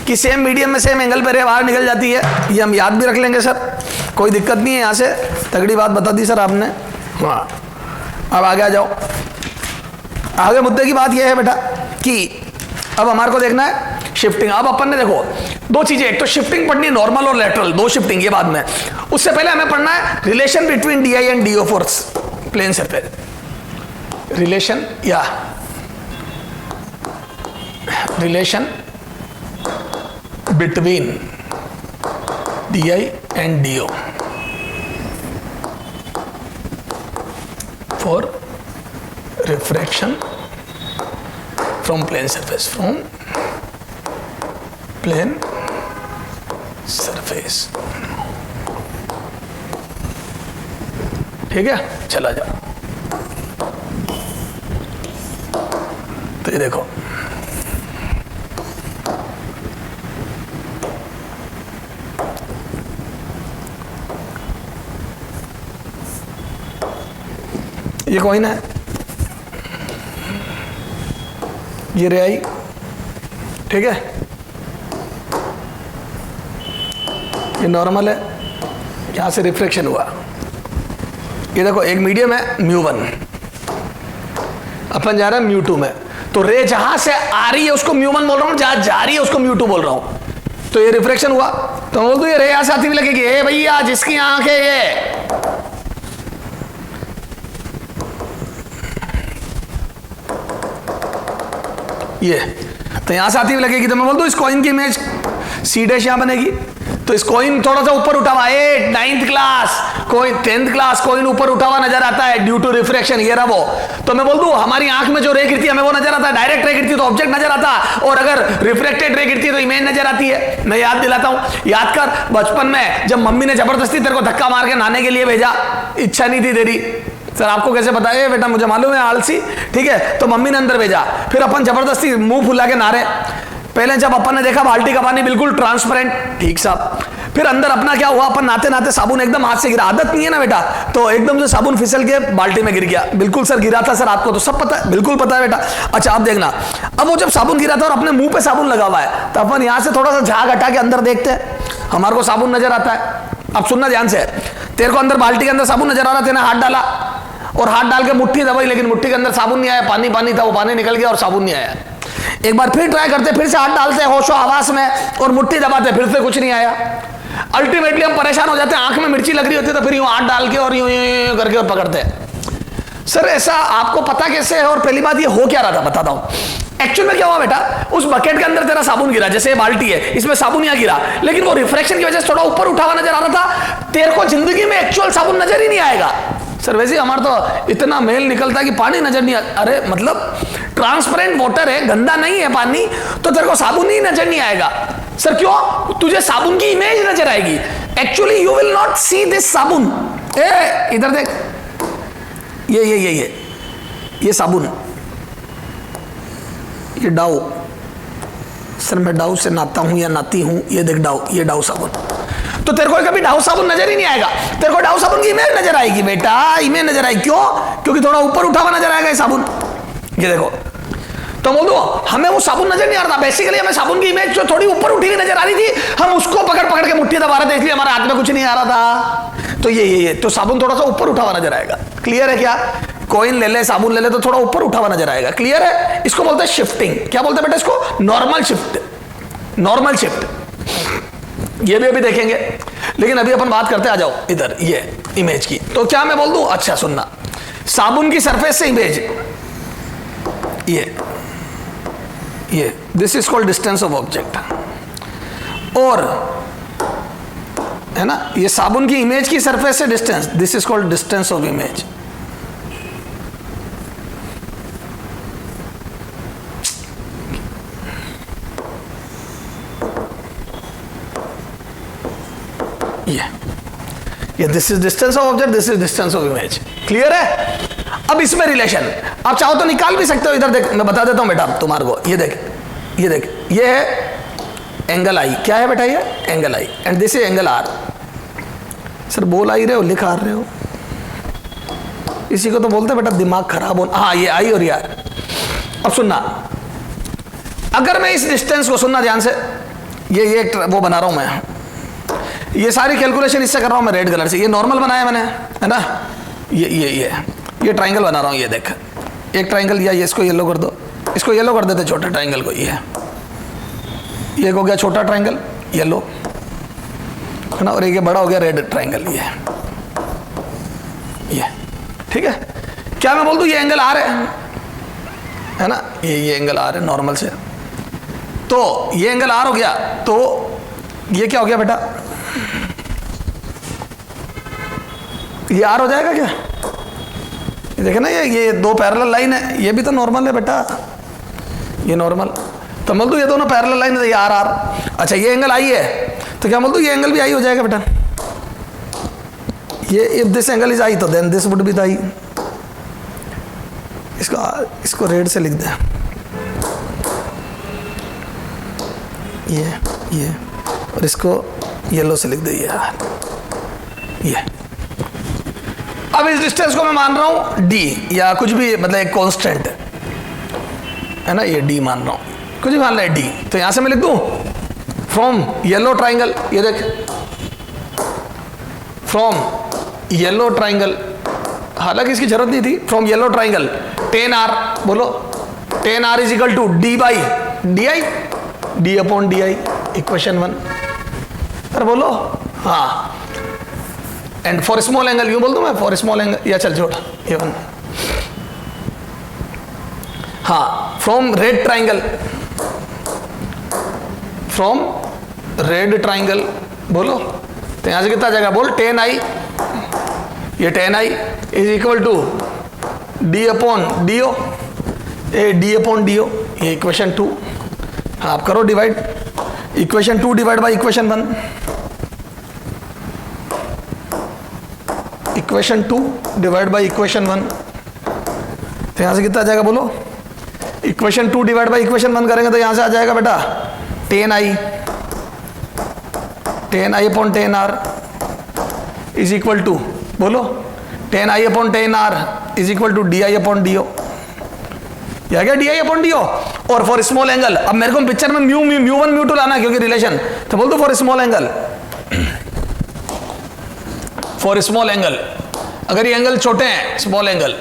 कि सेम मीडियम में सेम एंगल पर बाहर निकल जाती है, ये हम याद भी रख लेंगे सर, कोई दिक्कत नहीं है, यहाँ से तगड़ी बात बता दी सर आपने। हाँ, अब आगे आ जाओ, आगे मुद्दे की बात यह है बेटा कि अब हमारे को देखना है शिफ्टिंग। अब अपन ने देखो दो चीजें, एक तो शिफ्टिंग पढ़नी है नॉर्मल और लेटरल, दो शिफ्टिंग, ये बाद में, उससे पहले हमें पढ़ना है relation between D I and D O force plane surface, relation या relation between D I and D O for refraction from plane surface, from plane surface. ठीक है, चला जाओ। तो ये देखो, ये कॉइन है, ये रे आई, ठीक है, ये नॉर्मल है, यहां से रिफ्लेक्शन हुआ। ये देखो एक मीडियम है μ1, अपन जा रहे हैं μ2 में, तो रे जहां से आ रही है उसको μ1 बोल रहा हूं, जहां जा रही है उसको μ2 बोल रहा हूं। तो ये रिफ्लेक्शन हुआ, तो बोल दो ये रे यहां से आती हुई लगेगी। ए भैया जिसकी आंख है ये तो यहां से आती हुई लगेगी, तो मैं बोल दूं इस कॉइन की इमेज सी डैश यहां बनेगी। तो इस कॉइन थोड़ा सा ऊपर उठा हुआ, 8 9th class coin, 10th class coin ऊपर उठा हुआ नजर आता है ड्यू टू रिफ्रैक्शन, ये रहा वो। तो मैं बोल दूं हमारी आंख में जो रे गिरती है हमें वो नजर आता है, डायरेक्ट रे गिरती है तो ऑब्जेक्ट नजर आता है, और अगर रिफ्लेक्टेड रे गिरती है तो इमेज नजर आती है। मैं याद दिलाता हूं, याद कर बचपन में जब मम्मी ने जबरदस्ती तेरे को धक्का मार के नहाने के लिए भेजा, इच्छा नहीं थी तेरी, सर आपको कैसे पता है बेटा, मुझे मालूम है आलसी, ठीक है, तो मम्मी ने अंदर भेजा, फिर अपन जबरदस्ती मुंह फुला के नहा रहे। पहले जब अपन ने देखा बाल्टी का पानी बिल्कुल ट्रांसपेरेंट, ठीक साहब, फिर अंदर अपना क्या हुआ, अपन नहाते नहाते साबुन एकदम हाथ से गिरा, आदत नहीं है ना बेटा, तो एकदम से साबुन फिसल के बाल्टी में गिर गया। बिल्कुल सर गिरा था सर, आपको तो सब पता है, बिल्कुल पता है बेटा। अच्छा अब देखना, अब वो जब साबुन गिरा था और अपने मुंह पे साबुन लगा हुआ है, तो अपन यहां से थोड़ा सा झाग हटा के अंदर देखते हैं, हमारे को साबुन नजर आता है। अब सुनना ध्यान से, तेरे को अंदर बाल्टी के अंदर साबुन नजर आ रहा, तेने हाथ डाला और हाथ डाल के मुट्ठी दबाई, लेकिन मुट्ठी के अंदर साबुन नहीं आया, पानी पानी था, वो पानी निकल गया और साबुन नहीं आया। एक बार फिर ट्राई करते, फिर से हाथ डालते होशो हवास में और मुट्ठी दबाते, फिर से कुछ नहीं आया। अल्टीमेटली हम परेशान हो जाते हैं, आंख में मिर्ची लग रही होती है, तो फिर यूं हाथ डाल के और यूं यूं करके और पकड़ते हैं। सर ऐसा आपको पता कैसे है, और पहली बात ये हो क्या रहा था बताता हूं। एक्चुअल में क्या हुआ बेटा, उस बकेट के अंदर तेरा साबुन गिरा, जैसे बाल्टी है इसमें साबुन यहाँ गिरा, लेकिन वो रिफ्लेक्शन की वजह से थोड़ा ऊपर उठा हुआ नजर आ रहा था, तेरे को जिंदगी में एक्चुअल साबुन नजर ही नहीं आएगा। सर वैसे हमारा तो इतना मेल निकलता है कि पानी नजर नहीं आता, अरे मतलब ट्रांसपेरेंट वाटर है, गंदा नहीं है पानी, तो तेरे को साबुन ही नजर नहीं आएगा। सर क्यों, तुझे साबुन की इमेज नजर आएगी, actually you will not see this साबुन। ए इधर देख, ये साबुन, ये डाउ, सर मैं डाउ से नहाता हूं या नहाती हूं, ये देख डाउ, ये डाउ साबुन, तो तेरे को कभी डाउ साबुन नजर ही नहीं आएगा, तेरे को डाउ साबुन की इमेज नजर आएगी बेटा, इमेज नजर आएगी। क्यों, क्योंकि थोड़ा ऊपर उठा हुआ नजर आएगा ये साबुन, ये देखो। तो बोल दो हमें वो साबुन नजर नहीं आ रहा, बेसिकली हमें साबुन की इमेज जो थोड़ी ऊपर उठी हुई नजर आ रही थी, हम उसको पकड़ पकड़ के मुट्ठी दबा रहे थे, इसलिए हमारे हाथ में कुछ नहीं आ रहा था। तो ये तो साबुन थोड़ा सा ऊपर उठा हुआ नजर आएगा। क्लियर है क्या, कॉइन ले ले, साबुन ले ले, तो थोड़ा ऊपर उठा हुआ नजर आएगा। क्लियर है, इसको बोलते हैं शिफ्टिंग। क्या बोलते हैं बेटा इसको, नॉर्मल शिफ्ट, नॉर्मल शिफ्ट। ये भी अभी देखेंगे, लेकिन अभी अपन बात करते, आ जाओ इधर ये इमेज की। तो क्या मैं बोल दूं, अच्छा सुनना, साबुन की सरफेस से इमेज, ये this is called distance of object, और है ना, ये साबुन की इमेज की सरफेस से distance, this is called distance of image. ये this is distance of object, this is distance of image. Clear है। अब इसमें रिलेशन आप चाहो तो निकाल भी सकते हो, इधर देख मैं बता देता हूं बेटा तुम्हारे को, ये देख, ये है एंगल आई, क्या है बेटा ये angle i, and this is angle r. Sir बोल आई रहे हो, लिख आ रहे हो, इसी को तो बोलते बेटा दिमाग खराब हो। हाँ ये आई और ये आर। अब सुनना, अगर मैं इस डिस्टेंस को, सुनना ध्यान से, ये वो बना रहा हूं मैं, ये सारी कैलकुलेशन इससे कर रहा हूं मैं रेड कलर से, ये नॉर्मल बनाया मैंने, है ना, ये ट्राइंगल बना रहा हूं, ये देख एक ट्राइंगल लिया, ये इसको येलो कर दो, इसको येलो कर देते छोटे ट्राइंगल को, ये हो गया छोटा ट्राइंगल येलो, है ना, और एक बड़ा हो गया रेड ट्राइंगल, ये ठीक है। क्या मैं बोल दूं ये एंगल आर है ना, ये एंगल आर है नॉर्मल से, तो ये एंगल आर हो गया, तो ये क्या हो गया बेटा, ये आर हो जाएगा क्या, देखे ना, ये दो पैरेलल लाइन है, ये भी तो नॉर्मल है बेटा, ये नॉर्मल। तो बोल दो ये दोनों पैरेलल लाइन है, ये आर आर। अच्छा ये एंगल आई है, तो क्या बोल दो ये एंगल भी आई हो जाएगा बेटा। ये if this angle is I तो then this would be the I. इसको रेड से लिख दें, ये और इसको येलो से लिख दे ये। अब इस डिस्टेंस को मैं मान रहा हूं d, या कुछ भी मतलब एक कांस्टेंट है ना, ये d मान रहा हूं, कुछ भी मान रहा है d। तो यहां से मैं लिख दूं फ्रॉम येलो ट्राइंगल, ये देख फ्रॉम येलो ट्राइंगल, हालांकि इसकी जरूरत नहीं थी, from yellow triangle tan r, बोलो tan r is equal to d by d i, d upon d i, equation 1। अरे बोलो हाँ। एंड फॉर स्मॉल एंगल, यूं बोल दूं मैं फॉर स्मॉल एंगल, या चल छोड़ ये 1। हाँ from red triangle, from red triangle, बोलो तो यहां से कितना आ जाएगा, बोल tan i, ये tan i is equal to d upon D o, d upon D o, ये इक्वेशन 2। हाँ आप करो divide, equation 2 divide by equation 1, equation 2 divide by equation 1। तो यहां से कितना आ जाएगा बोलो, इक्वेशन 2 डिवाइड बाई इक्वेशन 1 करेंगे तो यहां से आ जाएगा बेटा tan i upon tan r is equal to, बोलो tan i upon tan r is equal to D I upon D o, या क्या D I upon D O. और फॉर स्मॉल एंगल, अब मेरे को पिक्चर में म्यू 1 म्यू 2 लाना क्योंकि रिलेशन, तो बोल दो for small angle, for small angle, अगर ये एंगल छोटे हैं small angle,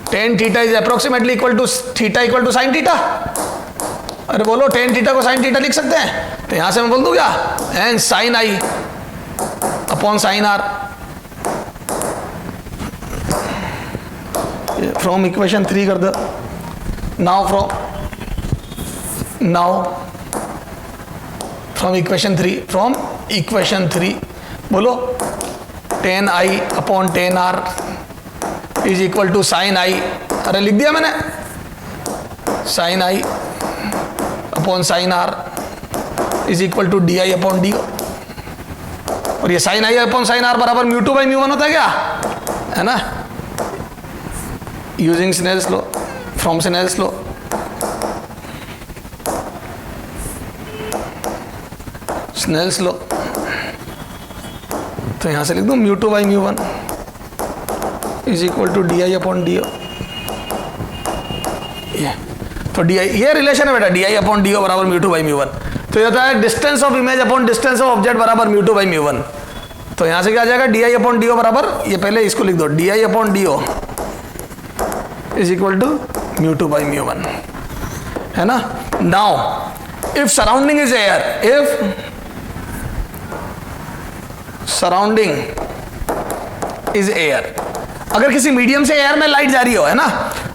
tan theta is approximately equal to theta equal to sine theta. अरे बोलो tan थीटा को साइन थीटा लिख सकते हैं, तो यहां से मैं बोल दूं क्या, and sine I upon sine r, from equation 3 कर दो। नाउ फ्रॉम इक्वेशन 3, बोलो tan i upon tan r is equal to sine I, अरे लिख दिया मैंने, sine I upon sine are is equal to D I upon D O. और ये sine आई upon sine R बराबर म्यू 2 बाई म्यू 1 होता है क्या, है ना, using Snell's law, from Snell's law. Snell's law, तो यहां से लिख दो mu 2 by mu 1 is equal to D I upon D o. तो डी आई, ये रिलेशन है बेटा, डी आई अपॉन डी ओ बराबर म्यू 2 बाई म्यू 1। तो ये होता है distance of image upon distance of object बराबर म्यू 2 बाई म्यू 1। तो यहां से क्या आ जाएगा, डी आई अपॉन डी ओ बराबर, ये पहले इसको लिख दो, d I upon D o is equal to mu 2 by mu 1, है ना। Now if surrounding is air, if surrounding is air, अगर किसी मीडियम से एयर में लाइट जा रही हो, है ना,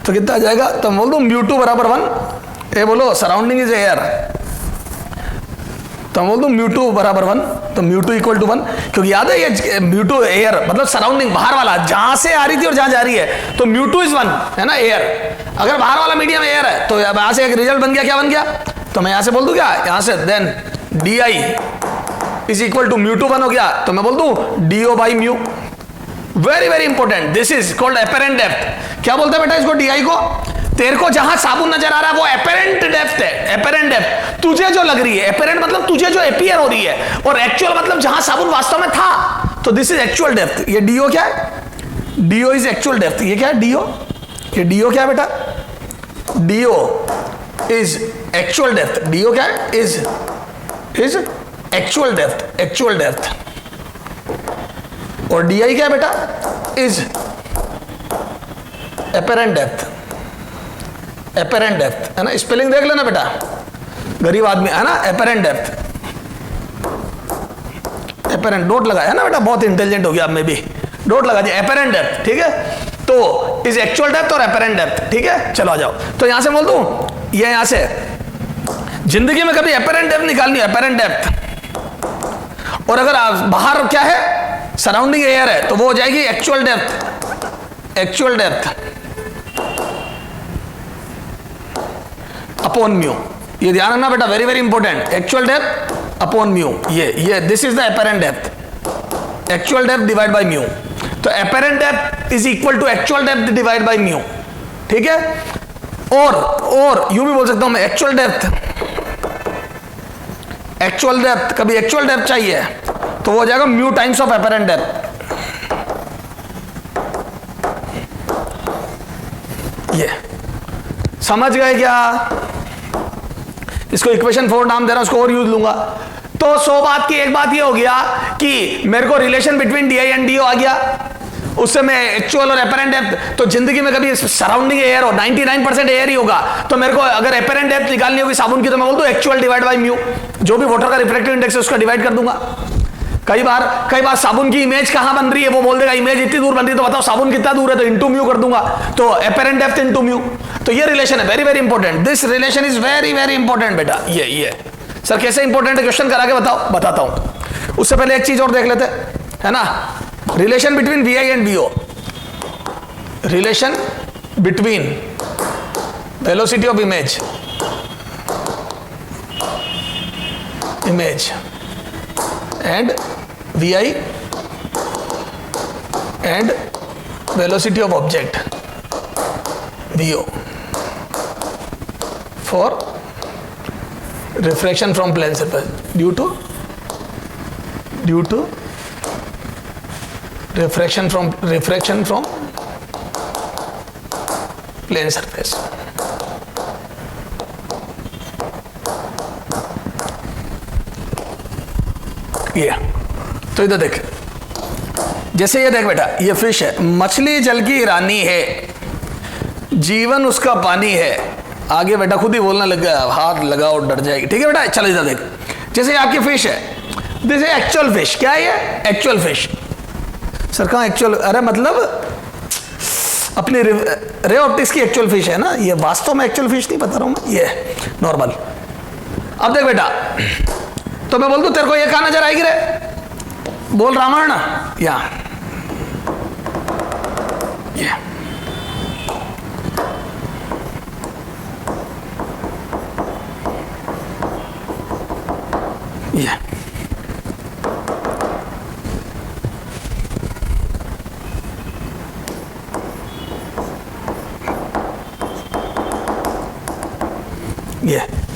तो कितना आ जाएगा, तो बोल दो म्यू 2 बराबर 1, ये बोलो सराउंडिंग इज एयर, तो बोल दो म्यू 2 बराबर 1, तो म्यू 2 इक्वल टू 1, क्योंकि याद है ये म्यू 2 एयर मतलब सराउंडिंग, बाहर वाला, जहां से आ रही थी और जहां जा रही है, तो म्यू 2 इज 1, है ना, एयर। अगर बाहर वाला मीडियम एयर है तो यहां से एक रिजल्ट बन गया, क्या बन गया, तो मैं यहां से बोल दूं क्या, यहां से then d I is equal to mu 2 1 हो गया, तो मैं बोल दूं d o by mu. Very very important, this is called apparent depth. क्या बोलते हैं बेटा इसको, डी आई को, तेरे को जहां साबुन नजर आ रहा है वो एपेरेंट डेप्थ है, एपेरेंट डेप्थ, तुझे जो लग रही है, एपेरेंट मतलब तुझे जो अपीयर हो रही है, और एक्चुअल मतलब जहां साबुन वास्तव में था, तो दिस इज एक्चुअल डेप्थ। ये डीओ क्या है, डीओ इज एक्चुअल डेप्थ। ये क्या है डीओ, ये डीओ क्या है बेटा, d o is actual depth. D o क्या है, is actual depth, actual depth. और डी आई क्या है बेटा, is apparent depth, apparent depth, है ना, स्पेलिंग देख लेना बेटा, गरीब आदमी है ना, एपेरेंट डेप्थ, एपेरेंट, डॉट लगाया ना बेटा, बहुत इंटेलिजेंट हो गया अब में भी, डॉट लगा दिया, एपेरेंट डेप्थ, ठीक है। तो इज एक्चुअल डेप्थ और एपेरेंट डेप्थ, ठीक है। चलो आ जाओ, तो यहां से बोल दूं, ये यहां से जिंदगी में कभी एपेरेंट डेप्थ निकालनी है, एपेरेंट डेप्थ, और अगर बाहर क्या है सराउंडिंग एयर है तो वो हो जाएगी एक्चुअल डेप्थ अपॉन म्यू। ये ध्यान रखना बेटा, very very important, actual depth upon mu. ये this is the apparent depth, actual depth divide by mu. तो apparent depth is equal to actual depth divide by mu, ठीक है। और यूं भी बोल सकता हूं मैं, एक्चुअल डेप्थ कभी एक्चुअल डेप्थ चाहिए तो वो हो जाएगा mu times of apparent depth. ये समझ गए क्या? इसको इक्वेशन 4 नाम दे रहा हूं, उसको और यूज लूंगा। तो 100 बात की एक बात ये हो गया कि मेरे को relation between D I and D O आ गया, उससे मैं एक्चुअल और एपेरेंट डेप्थ, तो जिंदगी में कभी सराउंडिंग एयर हो, 99% एयर ही होगा, तो मेरे को अगर एपेरेंट डेप्थ निकालनी होगी साबुन की तो मैं बोल दूं एक्चुअल डिवाइड बाय म्यू, जो भी वाटर का रिफ्रैक्टिव इंडेक्स है उसका डिवाइड कर दूंगा। कई बार साबुन की इमेज कहां बन रही है वो बोल देगा इमेज इतनी दूर बन रही है, तो बताओ साबुन कितना दूर है, तो इंटू म्यू कर दूंगा, तो एपेरेंट डेप्थ इंटू म्यू। तो ये रिलेशन है very very important, this relation is very very important बेटा। ये सर कैसे इंपॉर्टेंट है, क्वेश्चन करा के बताओ, बताता हूं। उससे पहले एक चीज और देख लेते है ना, relation between v i and v o, relation between velocity of image and vi and velocity of object vo for refraction from plane surface due to refraction from plane surface। ये तो इधर देख, जैसे ये देख बेटा, ये फिश है, मछली जल की रानी है, जीवन उसका पानी है। आगे बेटा खुद ही बोलना लग गया, हाथ लगाओ डर जाएगी, ठीक है बेटा। चलो इधर देख, जैसे आपकी फिश है, दिस है एक्चुअल फिश। क्या है ये? Actual fish. सर कहाँ एक्चुअल? अरे मतलब अपनी रे ऑप्टिक्स की एक्चुअल फिश है ना, ये वास्तव में एक्चुअल फिश नहीं बता रहा हूं मैं, ये नॉर्मल। अब देख बेटा, तो मैं बोल दूं तेरे को ये कहां नजर आएगी रे, बोल रामायण ना, यहां ये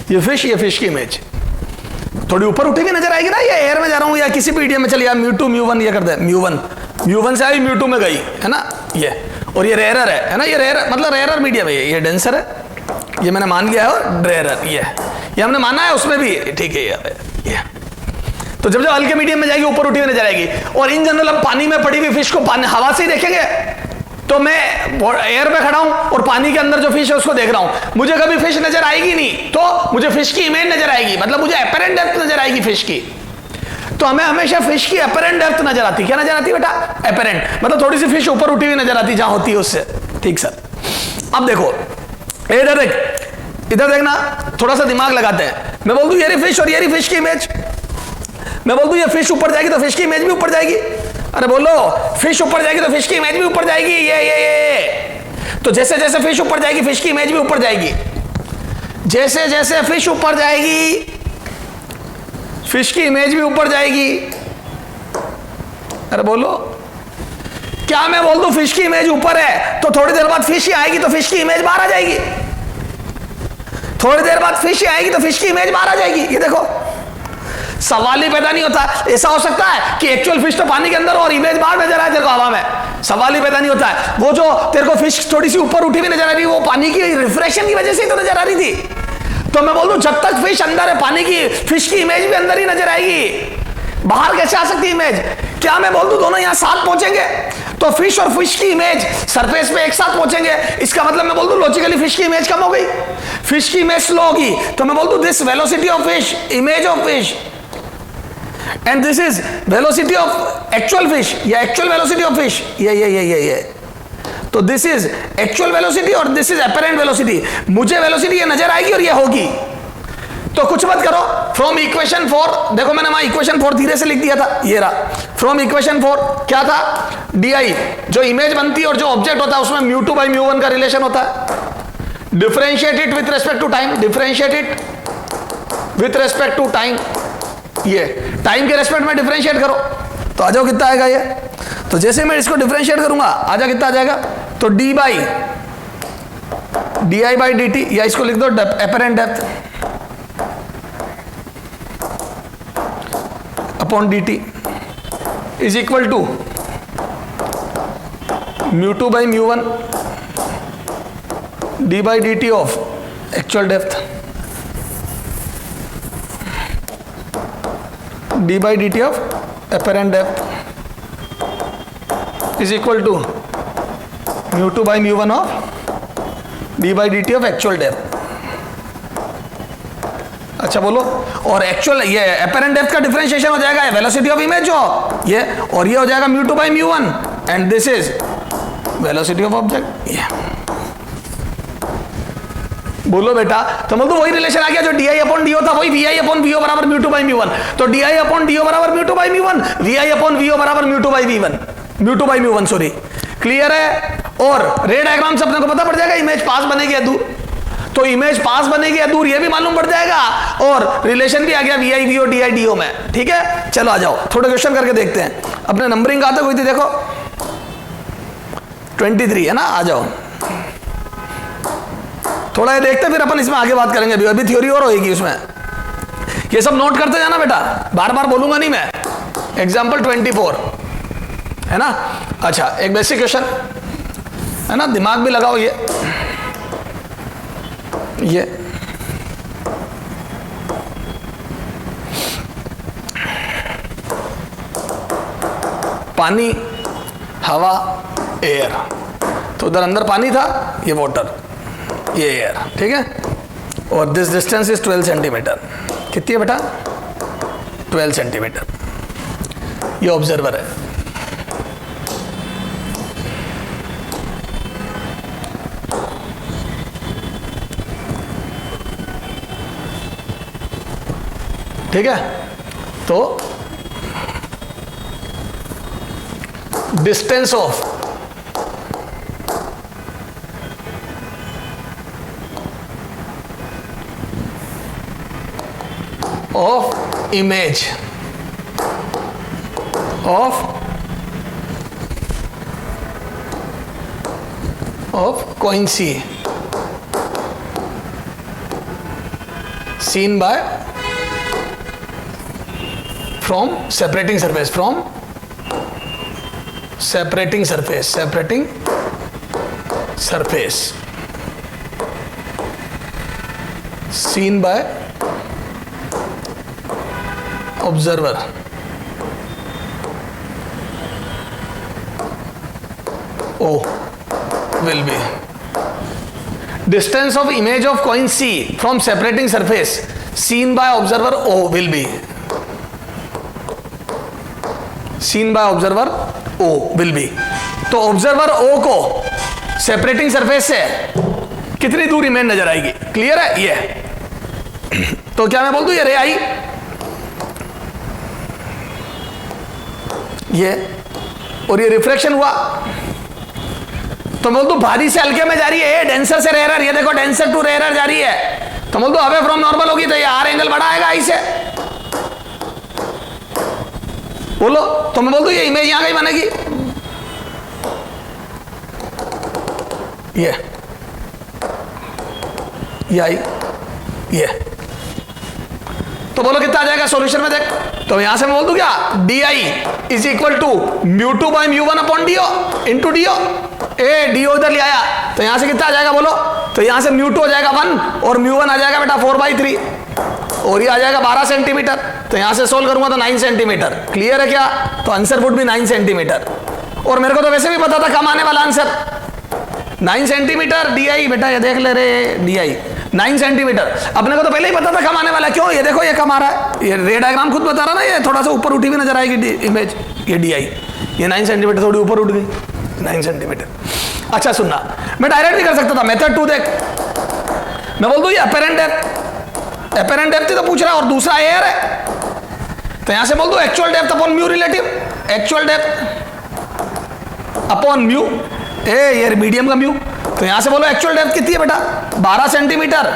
ये फिश की इमेज थोड़ी ऊपर उठी हुई नजर आएगी ना, ये एयर में जा रहा हूं या किसी भी मीडियम में चलिए, यार म्यू टू म्यू वन ये कर दे, म्यू वन से आई म्यू टू में गई है ना, ये। और ये रेयरर है ना, ये रेयरर मतलब रेयरर मीडियम है, ये डेंसर है, ये मैंने मान लिया है, और रेयरर ये हमने माना है उसमें भी, ठीक है ये। तो जब हल्के मीडियम में जाएगी ऊपर उठी हुई नजर आएगी। और इन जनरल हम पानी में पड़ी हुई फिश को हवा से ही देखेंगे, तो मैं एयर में खड़ा हूं और पानी के अंदर जो फिश है उसको देख रहा हूं, मुझे कभी फिश नजर आएगी नहीं, तो मुझे फिश की इमेज नजर आएगी, मतलब मुझे एपेरेंट डेप्थ नजर आएगी फिश की। तो हमें हमेशा फिश की एपेरेंट डेप्थ नजर आती। क्या नजर आती बेटा? एपेरेंट, मतलब थोड़ी सी फिश ऊपर उठी हुई नजर आती जहां होती है उससे, ठीक सर। अब देखो इधर देखना, थोड़ा सा दिमाग लगाते हैं। मैं बोल दूं ये फिश और ये फिश की इमेज, मैं बोल दूं ये फिश ऊपर जाएगी तो फिश की इमेज भी ऊपर जाएगी। अरे बोलो, फिश ऊपर जाएगी तो फिश की इमेज भी ऊपर जाएगी, ये। तो जैसे जैसे फिश ऊपर जाएगी फिश की इमेज भी ऊपर जाएगी, जैसे जैसे फिश ऊपर जाएगी फिश की इमेज भी ऊपर जाएगी। अरे बोलो, क्या मैं बोल दूं फिश की इमेज ऊपर है तो थोड़ी देर बाद फिश ही आएगी तो फिश की इमेज बाहर आ जाएगी, थोड़ी देर बाद फिश ही आएगी तो फिश की इमेज बाहर आ जाएगी। ये देखो, सवाल ही पैदा नहीं होता। ऐसा हो सकता है कि एक्चुअल फिश तो पानी के अंदर और इमेज बाहर नजर आए तेरे को हवा में, सवाल ही पैदा नहीं होता है। वो जो तेरे को फिश थोड़ी सी ऊपर उठी हुई नजर आ रही है, वो पानी की रिफ्रेक्शन की वजह से ही तो नजर आ रही थी। तो मैं बोल दूं जब तक फिश अंदर है, पानी की फिश की इमेज भी अंदर ही नजर आएगी, बाहर कैसे आ सकती है इमेज? क्या मैं बोल दूं दोनों यहां साथ पहुंचेंगे तो फिश और फिश की इमेज सरफेस पे एक साथ पहुंचेंगे, इसका मतलब मैं बोल दूं लॉजिकली फिश की इमेज कम हो गई, फिश की इमेज स्लो होगी। तो मैं बोल दूं this velocity of fish, image of fish, and this is velocity of actual fish या actual velocity of fish, ये। तो this is actual velocity और this is apparent velocity। मुझे velocity ये नजर आएगी और ये होगी, तो कुछ मत करो, फ्रॉम इक्वेशन 4, देखो मैंने वहां इक्वेशन 4 धीरे से लिख दिया था, ये रहा। फ्रॉम इक्वेशन 4 क्या था, डी जो इमेज बनती है और जो ऑब्जेक्ट होता है उसमें μ2 by μ1 का रिलेशन होता है। Differentiate it with respect to time, differentiate it with respect to time, ये टाइम के रेस्पेक्ट में डिफरेंशिएट करो। तो आ जाओ कितना आएगा ये, तो जैसे मैं इसको डिफरेंशिएट करूंगा आजा कितना आ जाएगा, तो D I by D T, या इसको लिख दो apparent depth upon D T is equal to μ2 by μ1 d by dt of actual depth d by dt of apparent depth is equal to μ2 by μ1 of d by dt of actual depth। अच्छा बोलो, और actual ये apparent depth का differentiation हो जाएगा velocity of image जो ये, और ये हो जाएगा μ2 by μ1 and this is velocity of object. ये बोलो बेटा, तो मतलब वही रिलेशन आ गया जो डी आई अपॉन डी था, वही V I upon V O बराबर μ2 by μ1, तो D I upon D O बराबर μ2 by μ1, V I upon V O बराबर μ2 by μ1 सॉरी, क्लियर है। और रे डायग्राम से अपने को पता पड़ जाएगा इमेज पास बनेगी या दूर, तो इमेज पास बनेगी या दूर ये भी मालूम पड़ जाएगा, और रिलेशन भी आ गया v i v o d i d o में। ठीक है, चलो आ जाओ थोड़े क्वेश्चन करके देखते हैं। अपने नंबरिंग कहां तक हुई थी देखो, 23 है ना, आ जाओ थोड़ा ये देखते फिर अपन इसमें आगे बात करेंगे, अभी थ्योरी और होगी उसमें, ये सब नोट करते जाना बेटा, बार बार बोलूंगा नहीं मैं। एग्जाम्पल 24 है ना। अच्छा, एक बेसिक क्वेश्चन है ना, दिमाग भी लगाओ। ये पानी, हवा, एयर, तो उधर अंदर पानी था, ये वाटर, ये एयर, ठीक है। और दिस डिस्टेंस इज 12 सेंटीमीटर, कितनी है बेटा 12 सेंटीमीटर। ये ऑब्जर्वर है, ठीक है। तो distance of image of coin C seen by from separating surface seen by observer O will be distance of image of coin C from separating surface seen by observer O will be seen by observer O will be। तो observer O को separating surface से कितनी दूर image नजर आएगी, clear है ये। तो क्या मैं बोल दूं, ये रे आई, ये, और ये रिफ्लेक्शन हुआ, तो बोल दो भारी से हल्के में जा रही है, डेंसर से रेयरर, ये देखो डेंसर टू रेयरर जा रही है, तो बोल दो अवे फ्रॉम नॉर्मल होगी, तो ये आर एंगल बड़ा आएगा आई से, बोलो। तो मैं बोल दू ये इमेज यहां कहीं बनेगी, ये आई, ये, तो बोलो कितना आ जाएगा सॉल्यूशन में देख। तो यहां से मैं बोल दूं क्या, D I is equal to μ2 by μ1 upon D O into D O, a D O इधर ले आया, तो यहां से कितना आ जाएगा बोलो, तो यहां से μ2 हो जाएगा 1 और μ1 आ जाएगा बेटा 4/3 और ये आ जाएगा 12 सेंटीमीटर। तो यहां से सोल्व करूंगा तो 9 सेंटीमीटर, क्लियर है क्या। तो आंसर वुड भी 9 सेंटीमीटर, और मेरे को तो वैसे भी पता था कम आने वाला आंसर 9 सेंटीमीटर। डी आई बेटा ये देख ले रे, डी आई 9 सेंटीमीटर, अपने को तो पहले ही पता था कम आने वाला, क्यों, ये देखो ये कम आ रहा है, ये रे डायग्राम खुद बता रहा ना, ये थोड़ा सा ऊपर उठी हुई नजर आएगी इमेज, ये डी आई, ये 9 सेंटीमीटर थोड़ी ऊपर उठ गई, 9 सेंटीमीटर। अच्छा सुनना, मैं डायरेक्ट भी कर सकता था, मेथड 2 देख, मैं बोल दूं ये अपरेंट डेप्थ एपेरेंट डेप्थ ही तो पूछ रहा है, और दूसरा एयर है, तो यहां से बोल दो actual depth upon mu relative, actual depth upon mu, ये मीडियम का म्यू, तो यहां से बोलो एक्चुअल डेप्थ कितनी है बेटा 12 सेंटीमीटर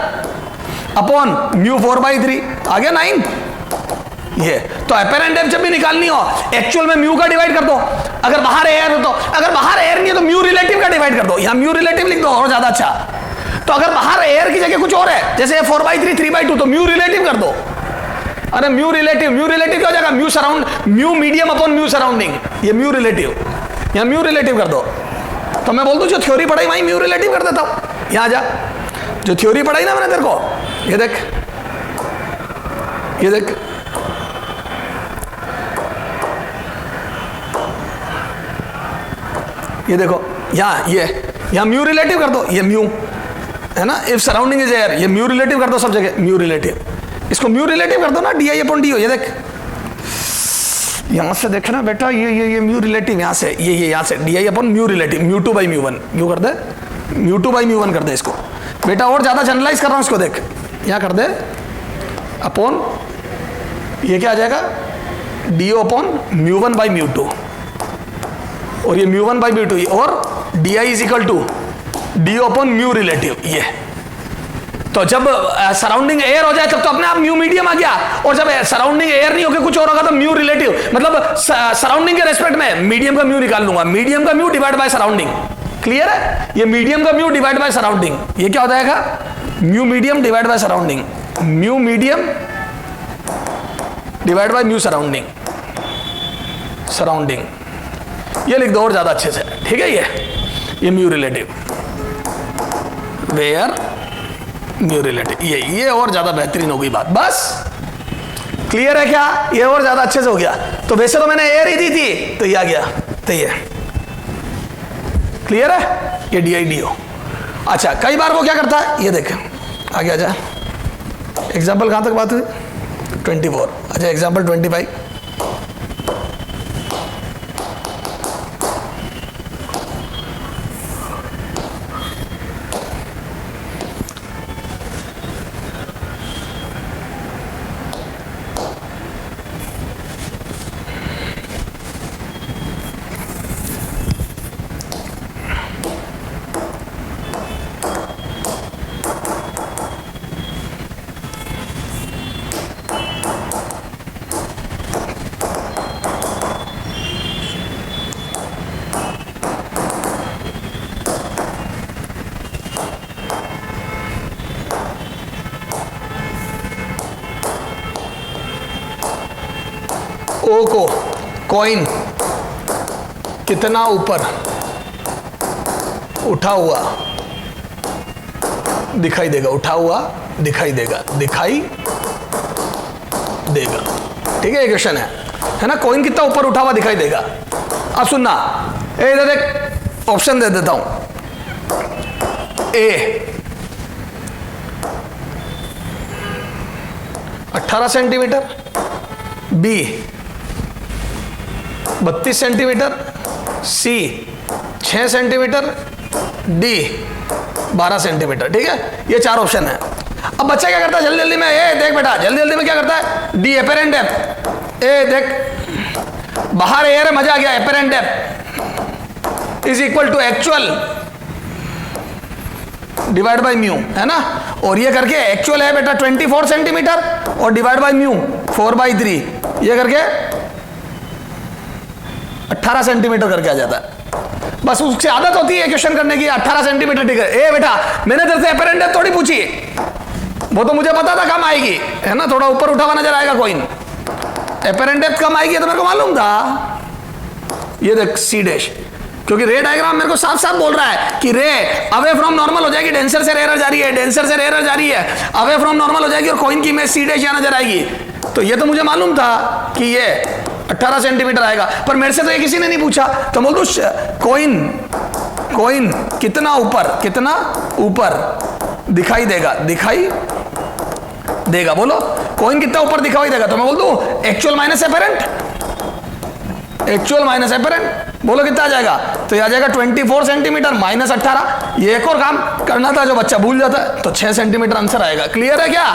अपॉन म्यू 4/3, आ गया 9। ये तो एपेरेंट डेप्थ जब भी निकालनी हो एक्चुअल में म्यू का डिवाइड कर दो, अगर बाहर एयर हो तो, अगर बाहर एयर नहीं है तो म्यू रिलेटिव का डिवाइड कर दो, यहां म्यू रिलेटिव लिख दो और ज्यादा अच्छा। तो अगर बाहर एयर की जगह कुछ और है, जैसे 4/3 3/2, तो म्यू रिलेटिव कर दो। अरे म्यू रिलेटिव क्या हो जाएगा, mu surround, mu medium upon mu surrounding, ये म्यू रिलेटिव, यहां म्यू रिलेटिव कर दो। तो मैं बोल दूं जो थ्योरी पढ़ाई वहीं म्यू रिलेटिव कर देता हूं, यहां जा, जो थ्योरी पढ़ाई ना मैंने तेरे को, ये देख, ये देख, ये देखो, यहां म्यू रिलेटिव कर दो, ये म्यू है ना, इफ सराउंडिंग इज एयर, ये म्यू रिलेटिव कर दो सब जगह, म्यू रिलेटिव, इसको म्यू रिलेटिव कर दो ना, डी आई अपॉन डी हो, ये देख, यहां से देखना बेटा, ये म्यू रिलेटिव, यहां से ये यहां से डी आई upon mu relative, mu 2/μ1, mu कर दे, म्यू 2/μ1 कर दे इसको बेटा, और ज्यादा जनरलाइज कर रहा हूं इसको, देख यहां कर दे अपॉन, ये क्या आ जाएगा डी अपॉन μ1/μ2, और ये μ1/μ2, और d I is equal to d upon mu relative. ये तो जब सराउंडिंग एयर हो जाए तब तो अपने आप म्यू मीडियम आ गया, और जब सराउंडिंग एयर नहीं होकर कुछ और होगा तो म्यू रिलेटिव, मतलब सराउंडिंग के रेस्पेक्ट में मीडियम का म्यू निकाल लूंगा, मीडियम का mu divide by surrounding, clear है, ये मीडियम का म्यू डिवाइड बाय सराउंडिंग, ये क्या हो जाएगा mu medium divide by surrounding, mu medium divide by mu surrounding, surrounding, ये लिख दो और ज्यादा अच्छे से, ठीक है, ये mu relative, where mu relative, ये और ज्यादा बेहतरीन हो गई बात, बस क्लियर है क्या, ये और ज्यादा अच्छे से हो गया। तो वैसे तो मैंने एयर ही दी थी, तो ये आ गया, तो ये क्लियर है, ये डी आई डी ओ। अच्छा, कई बार वो क्या करता है, ये देखें, आगे आ जा, एग्जाम्पल कहां तक बात हुई 24, अच्छा एग्जाम्पल 25, ओ को कॉइन कितना ऊपर उठा हुआ दिखाई देगा, उठा हुआ दिखाई देगा, दिखाई देगा, ठीक है, ये क्वेश्चन है ना, कॉइन कितना ऊपर उठा हुआ दिखाई देगा। अब सुनना, इधर एक ऑप्शन दे देता हूं, ए 18 सेंटीमीटर, बी 32 सेंटीमीटर, सी 6 सेंटीमीटर, डी 12 सेंटीमीटर, ठीक है, ये 4 ऑप्शन है। अब बच्चा क्या करता है जल्दी जल्दी में, ए देख बेटा, जल्दी जल्दी में क्या करता है, डी एपेरेंट डेप्थ, ए देख बाहर एयर है, मजा आ गया, apparent depth is equal to actual divide by mu, है ना, और ये करके एक्चुअल है बेटा 24 सेंटीमीटर और डिवाइड बाय म्यू 4/3, ये करके 18 सेंटीमीटर करके आ जाता है। बस उसकी आदत होती है क्वेश्चन करने की, 18 सेंटीमीटर, ठीक है। ए बेटा, मैंने तेरे से एपेरेंट डेप्थ थोड़ी पूछी, वो तो मुझे पता था कम आएगी, है ना, थोड़ा ऊपर उठा हुआ नजर आएगा कॉइन, एपेरेंट डेप्थ कम आएगी तो मेरे को मालूम था। ये देख सी डैश, क्योंकि रे डायग्राम मेरे को साफ साफ बोल रहा है कि रे अवे फ्रॉम नॉर्मल हो जाएगी, डेंसर से रेयर जा रही है, डेंसर से रेयर जा रही है, अवे फ्रॉम नॉर्मल हो जाएगी और कॉइन की इमेज सी डैश यहां नजर आएगी। तो ये तो मुझे मालूम था कि ये 18 सेंटीमीटर आएगा, पर मेरे से तो ये किसी ने नहीं पूछा, तो बोल दो कॉइन कितना ऊपर दिखाई देगा, बोलो कॉइन कितना ऊपर दिखाई देगा, तो मैं बोल दूं एक्चुअल माइनस एपेरेंट, बोलो कितना आ जाएगा, तो ये आ जाएगा 24 सेंटीमीटर माइनस 18। ये एक और काम करना था जो बच्चा भूल जाता है, तो 6 सेंटीमीटर आंसर आएगा। क्लियर है क्या?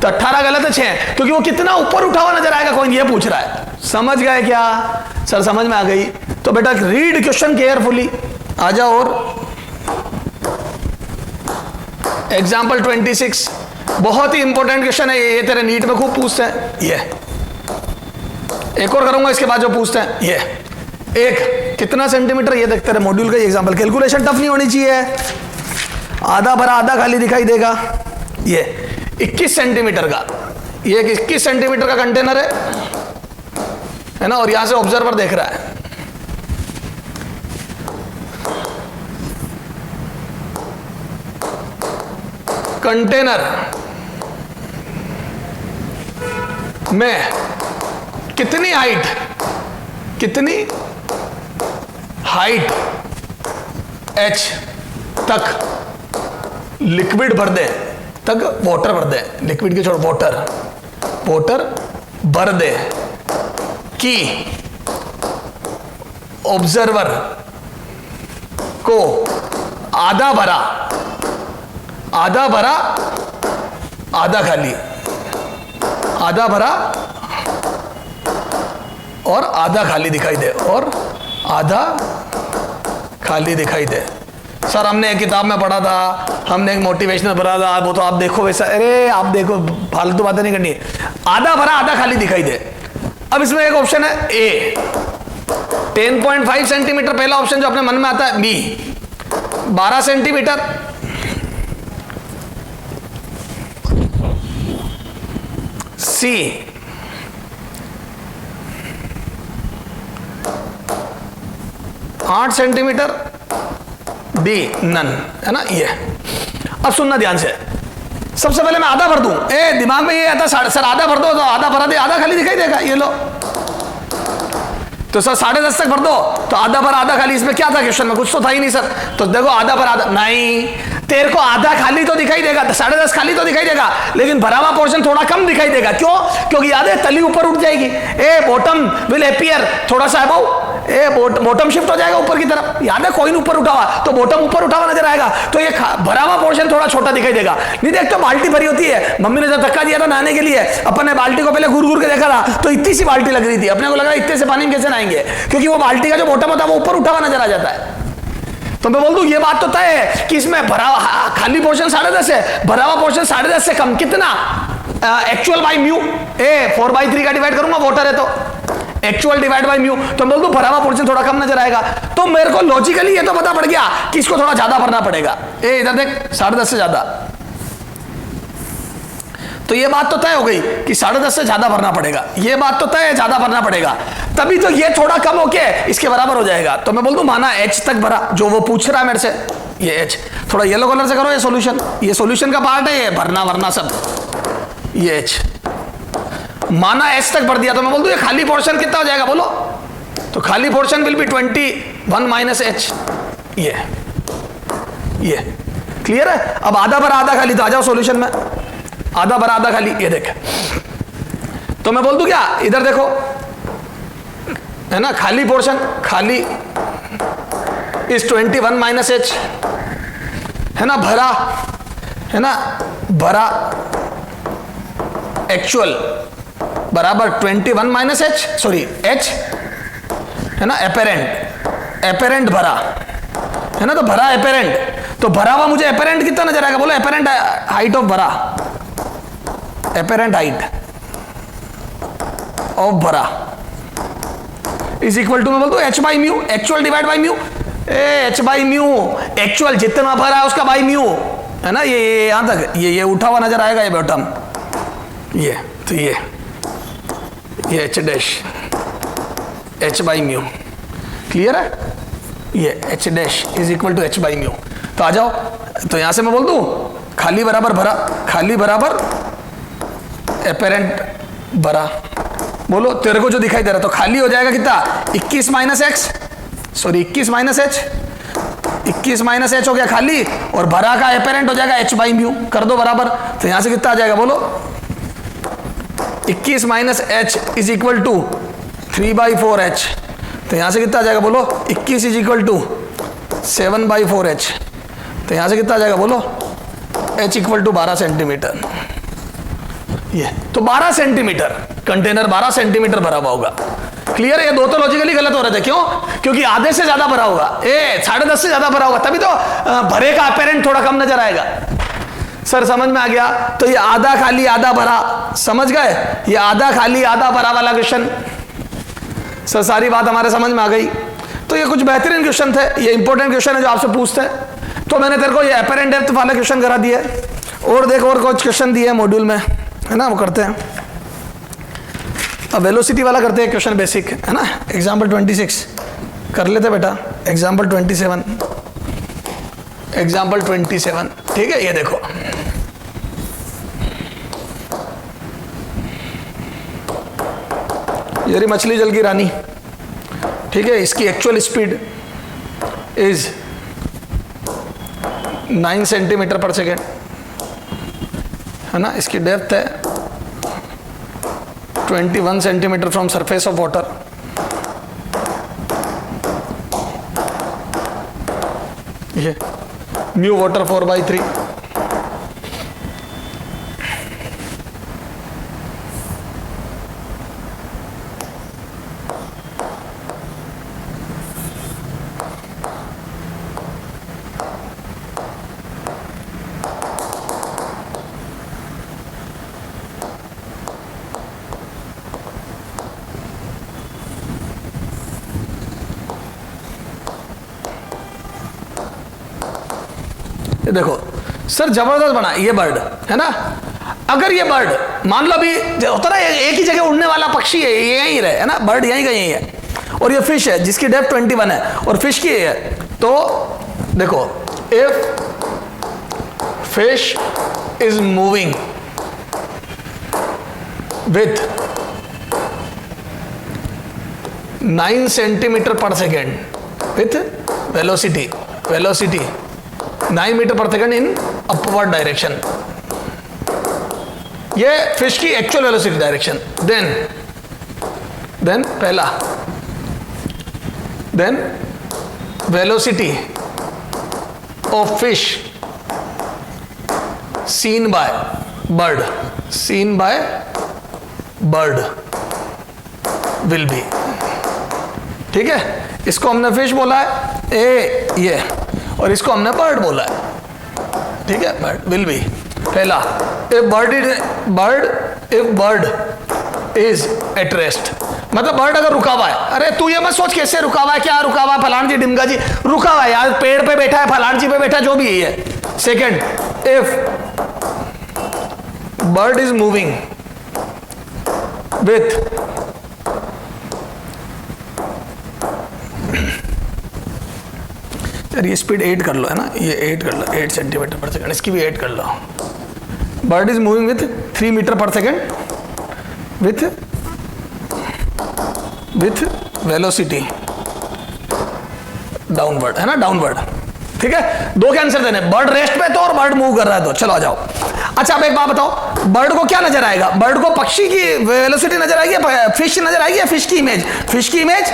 तो 18 गलत है, 6, क्योंकि वो कितना ऊपर उठा हुआ नजर आएगा कॉइन, ये पूछ रहा है। समझ गए क्या सर? समझ में आ गई? तो बेटा रीड क्वेश्चन केयरफुली। आ जाओ। और एग्जाम्पल 26, बहुत ही इंपॉर्टेंट क्वेश्चन है ये तेरे नीट में खूब पूछते हैं। ये एक और करूंगा इसके बाद जो पूछते हैं। ये एक कितना सेंटीमीटर, ये देखते रहे मॉड्यूल का एग्जाम्पल। कैलकुलेशन टफ नहीं होनी चाहिए। आधा भरा आधा खाली दिखाई देगा। ये 21 सेंटीमीटर का, ये 21 सेंटीमीटर का कंटेनर है ना, और यहां से ऑब्जर्वर देख रहा है। कंटेनर में कितनी हाइट h तक लिक्विड भर दे, तक वाटर भर दे, लिक्विड की छोड़ वाटर भर दे कि ऑब्जर्वर को आधा भरा आधा खाली, आधा भरा और आधा खाली दिखाई दे, और आधा खाली दिखाई दे। सर हमने एक किताब में पढ़ा था, हमने एक मोटिवेशनल पढ़ा था, वो तो आप देखो वैसा। अरे आप देखो, फालतू बातें नहीं करनी। आधा भरा आधा खाली दिखाई दे। अब इसमें एक ऑप्शन है ए 10.5 सेंटीमीटर, पहला ऑप्शन जो अपने मन में आता है। बी 12 सेंटीमीटर, सी 8 सेंटीमीटर, डी नन, है ना ये। अब सुनना ध्यान से, सबसे पहले मैं आधा भर दूं। दिमाग में ये आता सर आधा भर दो तो आधा भरा दे, आधा खाली दिखाई देगा। ये लो, तो सर 10.5 तक भर दो तो आधा भरा आधा खाली। इसमें क्या था क्वेश्चन में? कुछ तो था ही नहीं सर। तो देखो आधा भरा आधा नहीं, तेरे को आधा खाली तो दिखाई देगा, 10.5 खाली तो दिखाई देगा, लेकिन भरा हुआ पोर्शन थोड़ा कम दिखाई देगा। क्यों? क्योंकि याद है तली ऊपर उठ जाएगी। बॉटम विल अपीयर थोड़ा सा अबव, बॉटम शिफ्ट हो जाएगा ऊपर की तरफ। याद है कॉइन ऊपर उठा हुआ तो बॉटम ऊपर उठा हुआ नजर आएगा, तो ये भरा हुआ पोर्शन थोड़ा छोटा दिखाई देगा। नहीं देख तो बाल्टी भरी होती है, मम्मी ने जब धक्का दिया था नहाने के लिए, अपन ने बाल्टी को पहले घूर घूर के देखा था तो इतनी सी बाल्टी लग रही थी। अपने को लग रहा है इतने से पानी में कैसे नहाएंगे, क्योंकि वो बाल्टी का जो बॉटम होता है वो ऊपर उठा हुआ नजर आ जाता है। तो मैं बोल दूं ये बात तो तय है कि इसमें भरा खाली पोर्शन 10.5 है, भरा हुआ पोर्शन 10.5 से कम। कितना? एक्चुअल बाई म्यू, 4/3 का डिवाइड करूंगा, वाटर है तो एक्चुअल डिवाइड बाई म्यू, तो मैं बोल दूं भरा हुआ पोर्शन थोड़ा कम नजर आएगा। तो मेरे को लॉजिकली ये तो पता पड़ गया कि इसको थोड़ा ज्यादा भरना पड़ेगा। इधर देख 10.5 से ज्यादा, तो ये बात तो तय हो गई कि 10.5 से ज्यादा भरना पड़ेगा। ये बात तो तय है ज्यादा भरना पड़ेगा, तभी तो ये थोड़ा कम होके इसके बराबर हो जाएगा। तो मैं बोल दूं माना h तक भरा, जो वो पूछ रहा है मेरे से। ये h थोड़ा येलो कलर से करो, ये सॉल्यूशन, ये सॉल्यूशन का पार्ट है, ये भरना वरना सब। ये h माना h तक भर दिया, तो मैं बोल दूं ये खाली पोर्शन कितना हो जाएगा बोलो? तो खाली portion will be 21 minus h। ये क्लियर है? अब आधा भरा आधा खाली, तो आ जाओ सॉल्यूशन में। आधा भरा आधा खाली, ये देख। तो मैं बोल दूं क्या, इधर देखो है ना, खाली पोर्शन, खाली इस 21 माइनस h है ना, भरा है ना, भरा एक्चुअल बराबर 21 माइनस h, सॉरी h है ना, एपेरेंट भरा है ना, तो भरा एपेरेंट, तो भरा हुआ मुझे एपेरेंट कितना नजर आएगा बोलो? एपेरेंट हाइट ऑफ भरा, एपेरेंट हाइट ऑफ भरा इज इक्वल टू, मैं बोल दूं h by mu, actual divide by mu. h by mu, actual जितना भरा है उसका बाई म्यू, है ना। ये यहां तक ये उठा हुआ नजर आएगा, ये बॉटम, ये तो ये h dash h by mu, clear है? ये h dash is equal to h by mu. तो आ जाओ, तो यहां से मैं बोल दूं खाली बराबर भरा, खाली बराबर एपेरेंट भरा। बोलो तेरे को जो दिखाई दे रहा, तो खाली हो जाएगा कितना? 21 minus x, sorry 21 minus H, 21 minus H हो गया खाली, और भरा का एपेरेंट हो जाएगा h बाई म्यू। कर दो बराबर, तो यहां से कितना आ जाएगा बोलो? 21 minus h is equal to 3/4h। तो यहां से कितना आ जाएगा बोलो? 21 इज इक्वल टू 7/4h। तो यहां से कितना आ जाएगा बोलो? h equal to 12 centimetre. ये तो 12 सेंटीमीटर, कंटेनर 12 सेंटीमीटर भरा हुआ होगा। क्लियर है? ये दो तो लॉजिकली गलत हो रहे थे, क्यों? क्योंकि आधे से ज्यादा भरा होगा, 10.5 से ज्यादा भरा होगा, तभी तो भरे का अपेरेंट थोड़ा कम नजर आएगा। सर समझ में आ गया? तो ये आधा खाली आधा भरा, समझ गए? ये आधा खाली आधा भरा वाला क्वेश्चन। सर सारी बात हमारे समझ में आ गई। तो ये कुछ बेहतरीन क्वेश्चन थे, ये इंपॉर्टेंट क्वेश्चन है जो आपसे पूछते हैं। तो मैंने तेरे को ये अपेरेंट डेप्थ वाला क्वेश्चन करा दिया, और देख और कुछ क्वेश्चन दिए मॉड्यूल में, है ना, वो करते हैं। अब वेलोसिटी वाला करते हैं क्वेश्चन, बेसिक है ना। एग्जाम्पल 26 कर लेते बेटा, एग्जाम्पल 27, एग्जाम्पल 27, ठीक है। ये देखो, ये मछली जल की रानी, ठीक है। इसकी actual speed is 9 centimetre per second, है ना। इसकी डेप्थ है 21 centimetre from surface of water. ये म्यू वाटर 4/3, देखो सर जबरदस्त बना ये बर्ड, है ना। अगर ये बर्ड मान लो अभी होता ना एक ही जगह उड़ने वाला पक्षी है, ये यहीं रहे, है ना, बर्ड यहीं का यहीं है, और ये फिश है जिसकी डेप्थ 21 है और फिश की है। तो देखो, if fish is moving with 9 centimetre per second with velocity 9 metre per second in upward direction, ये फिश की एक्चुअल वेलोसिटी डायरेक्शन। देन पहला, then velocity of fish seen by bird will be, ठीक है। इसको हमने फिश बोला है ये, और इसको हमने बर्ड बोला है, ठीक है। बर्ड विल बी पहला, if bird is at rest, मतलब बर्ड अगर रुका हुआ है। अरे तू ये मत सोच कैसे रुका हुआ है, क्या रुका हुआ है, फलान जी ढिमका जी रुका हुआ है यार, पेड़ पे बैठा है, फलान जी पे बैठा, जो भी है। Second, if bird is moving with ये स्पीड 8 कर लो, है ना, ये 8 कर लो, 8 सेंटीमीटर पर सेकेंड, इसकी भी 8 कर लो। Bird is moving with 3 metre per second with velocity downward, है ना, डाउनवर्ड, ठीक है। दो के आंसर देने, बर्ड रेस्ट पे तो और बर्ड मूव कर रहा है तो। चलो आ जाओ। अच्छा अब एक बात बताओ, बर्ड को क्या नजर आएगा? बर्ड को पक्षी की वेलोसिटी नजर आएगी, फिश नजर आएगी, या फिश की इमेज? फिश की इमेज।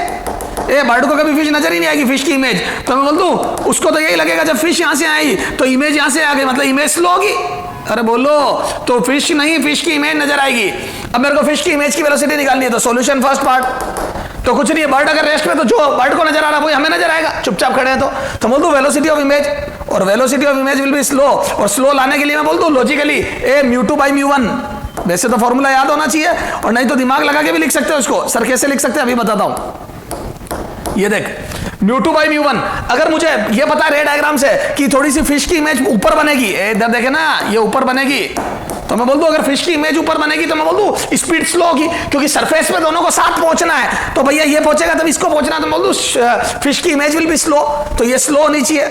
बर्ड को कभी फिश नजर ही नहीं आएगी, फिश की इमेज। तो मैं बोल दूं उसको तो यही लगेगा जब फिश यहां से आई तो इमेज यहां से आ गई, मतलब इमेज स्लो होगी। अरे बोलो, तो फिश नहीं, फिश की इमेज नजर आएगी। अब मेरे को फिश की इमेज की वेलोसिटी निकालनी है, तो सॉल्यूशन फर्स्ट पार्ट तो कुछ नहीं है, बर्ड अगर रेस्ट में तो जो बर्ड को नजर आ रहा है वही हमें नजर आएगा, चुपचाप खड़े हैं तो बोल दूं वेलोसिटी ऑफ इमेज, और velocity of image will be slow, और स्लो लाने के लिए मैं बोल दूं लॉजिकली μ2/μ1। वैसे तो फॉर्मूला याद होना चाहिए, और नहीं तो दिमाग लगा के भी लिख सकते हो इसको। सर कैसे लिख सकते हैं अभी बताता हूं। ये देख μ2/μ1, अगर मुझे ये पता है डायग्राम से कि थोड़ी सी फिश की इमेज ऊपर बनेगी, इधर देखे ना, ये ऊपर बनेगी, तो मैं बोल दूं अगर फिश की इमेज ऊपर बनेगी तो मैं बोल दूं स्पीड स्लो होगी, क्योंकि सरफेस पे दोनों को साथ पहुंचना है। तो भैया ये पहुंचेगा तब इसको पहुंचना, तो मैं बोल दूं फिश की इमेज विल बी स्लो, तो ये स्लो होनी चाहिए,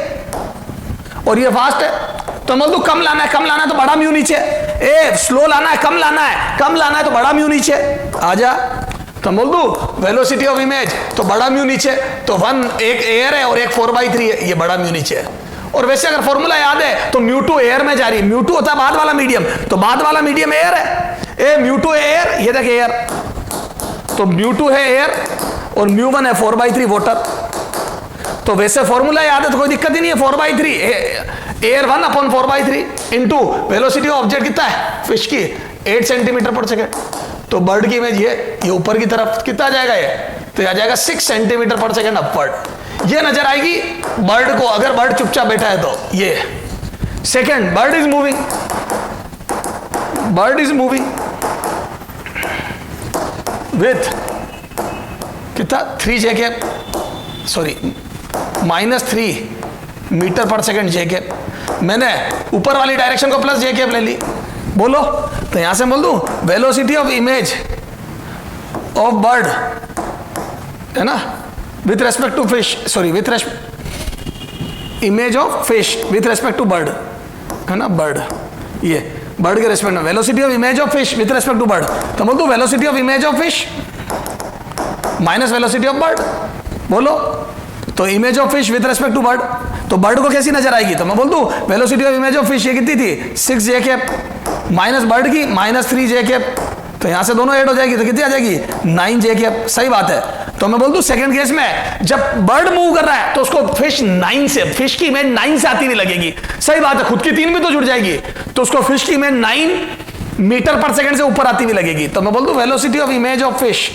और ये फास्ट है, तो मैं बोल दूं कम लाना है तो बड़ा म्यू नीचे, स्लो लाना है, कम लाना है तो बड़ा म्यू नीचे आ जा। तो बोल दूं वेलोसिटी ऑफ इमेज तो बड़ा म्यू नीचे, तो 1 एक एयर है और एक 4/3 है, ये बड़ा म्यू नीचे है। और वैसे अगर फॉर्मूला याद है तो μ2 एयर में जा रही है, μ2 होता है बाद वाला मीडियम, तो बाद वाला मीडियम एयर है, μ2 एयर, ये देख एयर, तो μ2 है एयर और μ1 है 4/3 वाटर। तो वैसे फॉर्मूला याद है तो कोई दिक्कत ही नहीं है, 4/3 air 1/4/3 into velocity of object कितना है फिश की 8 सेंटीमीटर पर सेकेंड। तो बर्ड की इमेज ये ऊपर की तरफ कितना आ जाएगा ये, तो ये आ जाएगा 6 सेंटीमीटर पर सेकेंड अपवर्ड। ये नजर आएगी बर्ड को, अगर बर्ड चुपचाप बैठा है तो। ये second, bird is moving, bird is moving with कितना, 3 जेके, सॉरी -3 मीटर पर सेकेंड जेके। मैंने ऊपर वाली डायरेक्शन को प्लस जेके ले ली, बोलो तो यहां से बोल दूं velocity of image of bird, है ना, with respect to fish, sorry with image of fish with respect to bird, है ना, बर्ड, ये बर्ड के रेस्पेक्ट में velocity of image of fish with respect to bird, तो बोल दूं velocity of image of fish minus velocity of bird, बोलो तो image of fish with respect to bird, तो बर्ड को कैसी नजर आएगी, तो मैं बोल दूं velocity of image of fish ये कितनी थी 6 जेके माइनस बर्ड की -3 जेके, तो यहां से दोनों ऐड हो जाएगी तो कितनी आ जाएगी 9 जेके। सही बात है। तो मैं बोल दूं सेकंड केस में जब बर्ड मूव कर रहा है तो उसको फिश 9 से, फिश की इमेज 9 से आती हुई लगेगी। सही बात है, खुद की 3 भी तो जुड़ जाएगी, तो उसको फिश की इमेज 9 मीटर पर सेकंड से ऊपर आती हुई लगेगी। तो मैं बोल दूं velocity of image of fish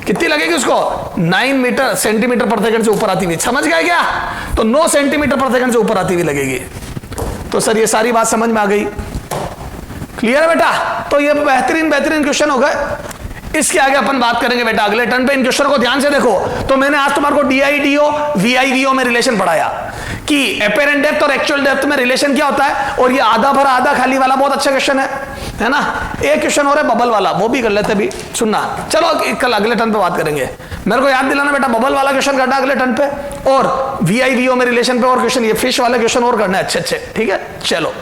कितनी लगेगी उसको 9 सेंटीमीटर पर सेकंड से ऊपर आती हुई। समझ गए क्या? तो 9 सेंटीमीटर पर सेकंड से ऊपर आती हुई लगेगी। तो सर ये सारी बात समझ में आ गई, क्लियर है बेटा? तो ये बेहतरीन क्वेश्चन हो गए। इसके आगे अपन बात करेंगे बेटा अगले टर्न पे। इन क्वेश्चन को ध्यान से देखो। तो मैंने आज तुम्हारे को DIDO VIVO में रिलेशन पढ़ाया कि एपेरेंट डेप्थ और एक्चुअल डेप्थ में रिलेशन क्या होता है, और ये आधा भरा आधा खाली वाला बहुत अच्छा क्वेश्चन है ना। एक क्वेश्चन हो रहा है बबल वाला, वो भी कर लेते भी, सुनना। चलो कल अगले टर्न पे बात करेंगे। मेरे को याद दिलाना बेटा, बबल वाला क्वेश्चन करना अगले टर्न पे, और VIVO में रिलेशन पे और क्वेश्चन, ये फिश वाले क्वेश्चन और करना है अच्छे, ठीक है? चलो।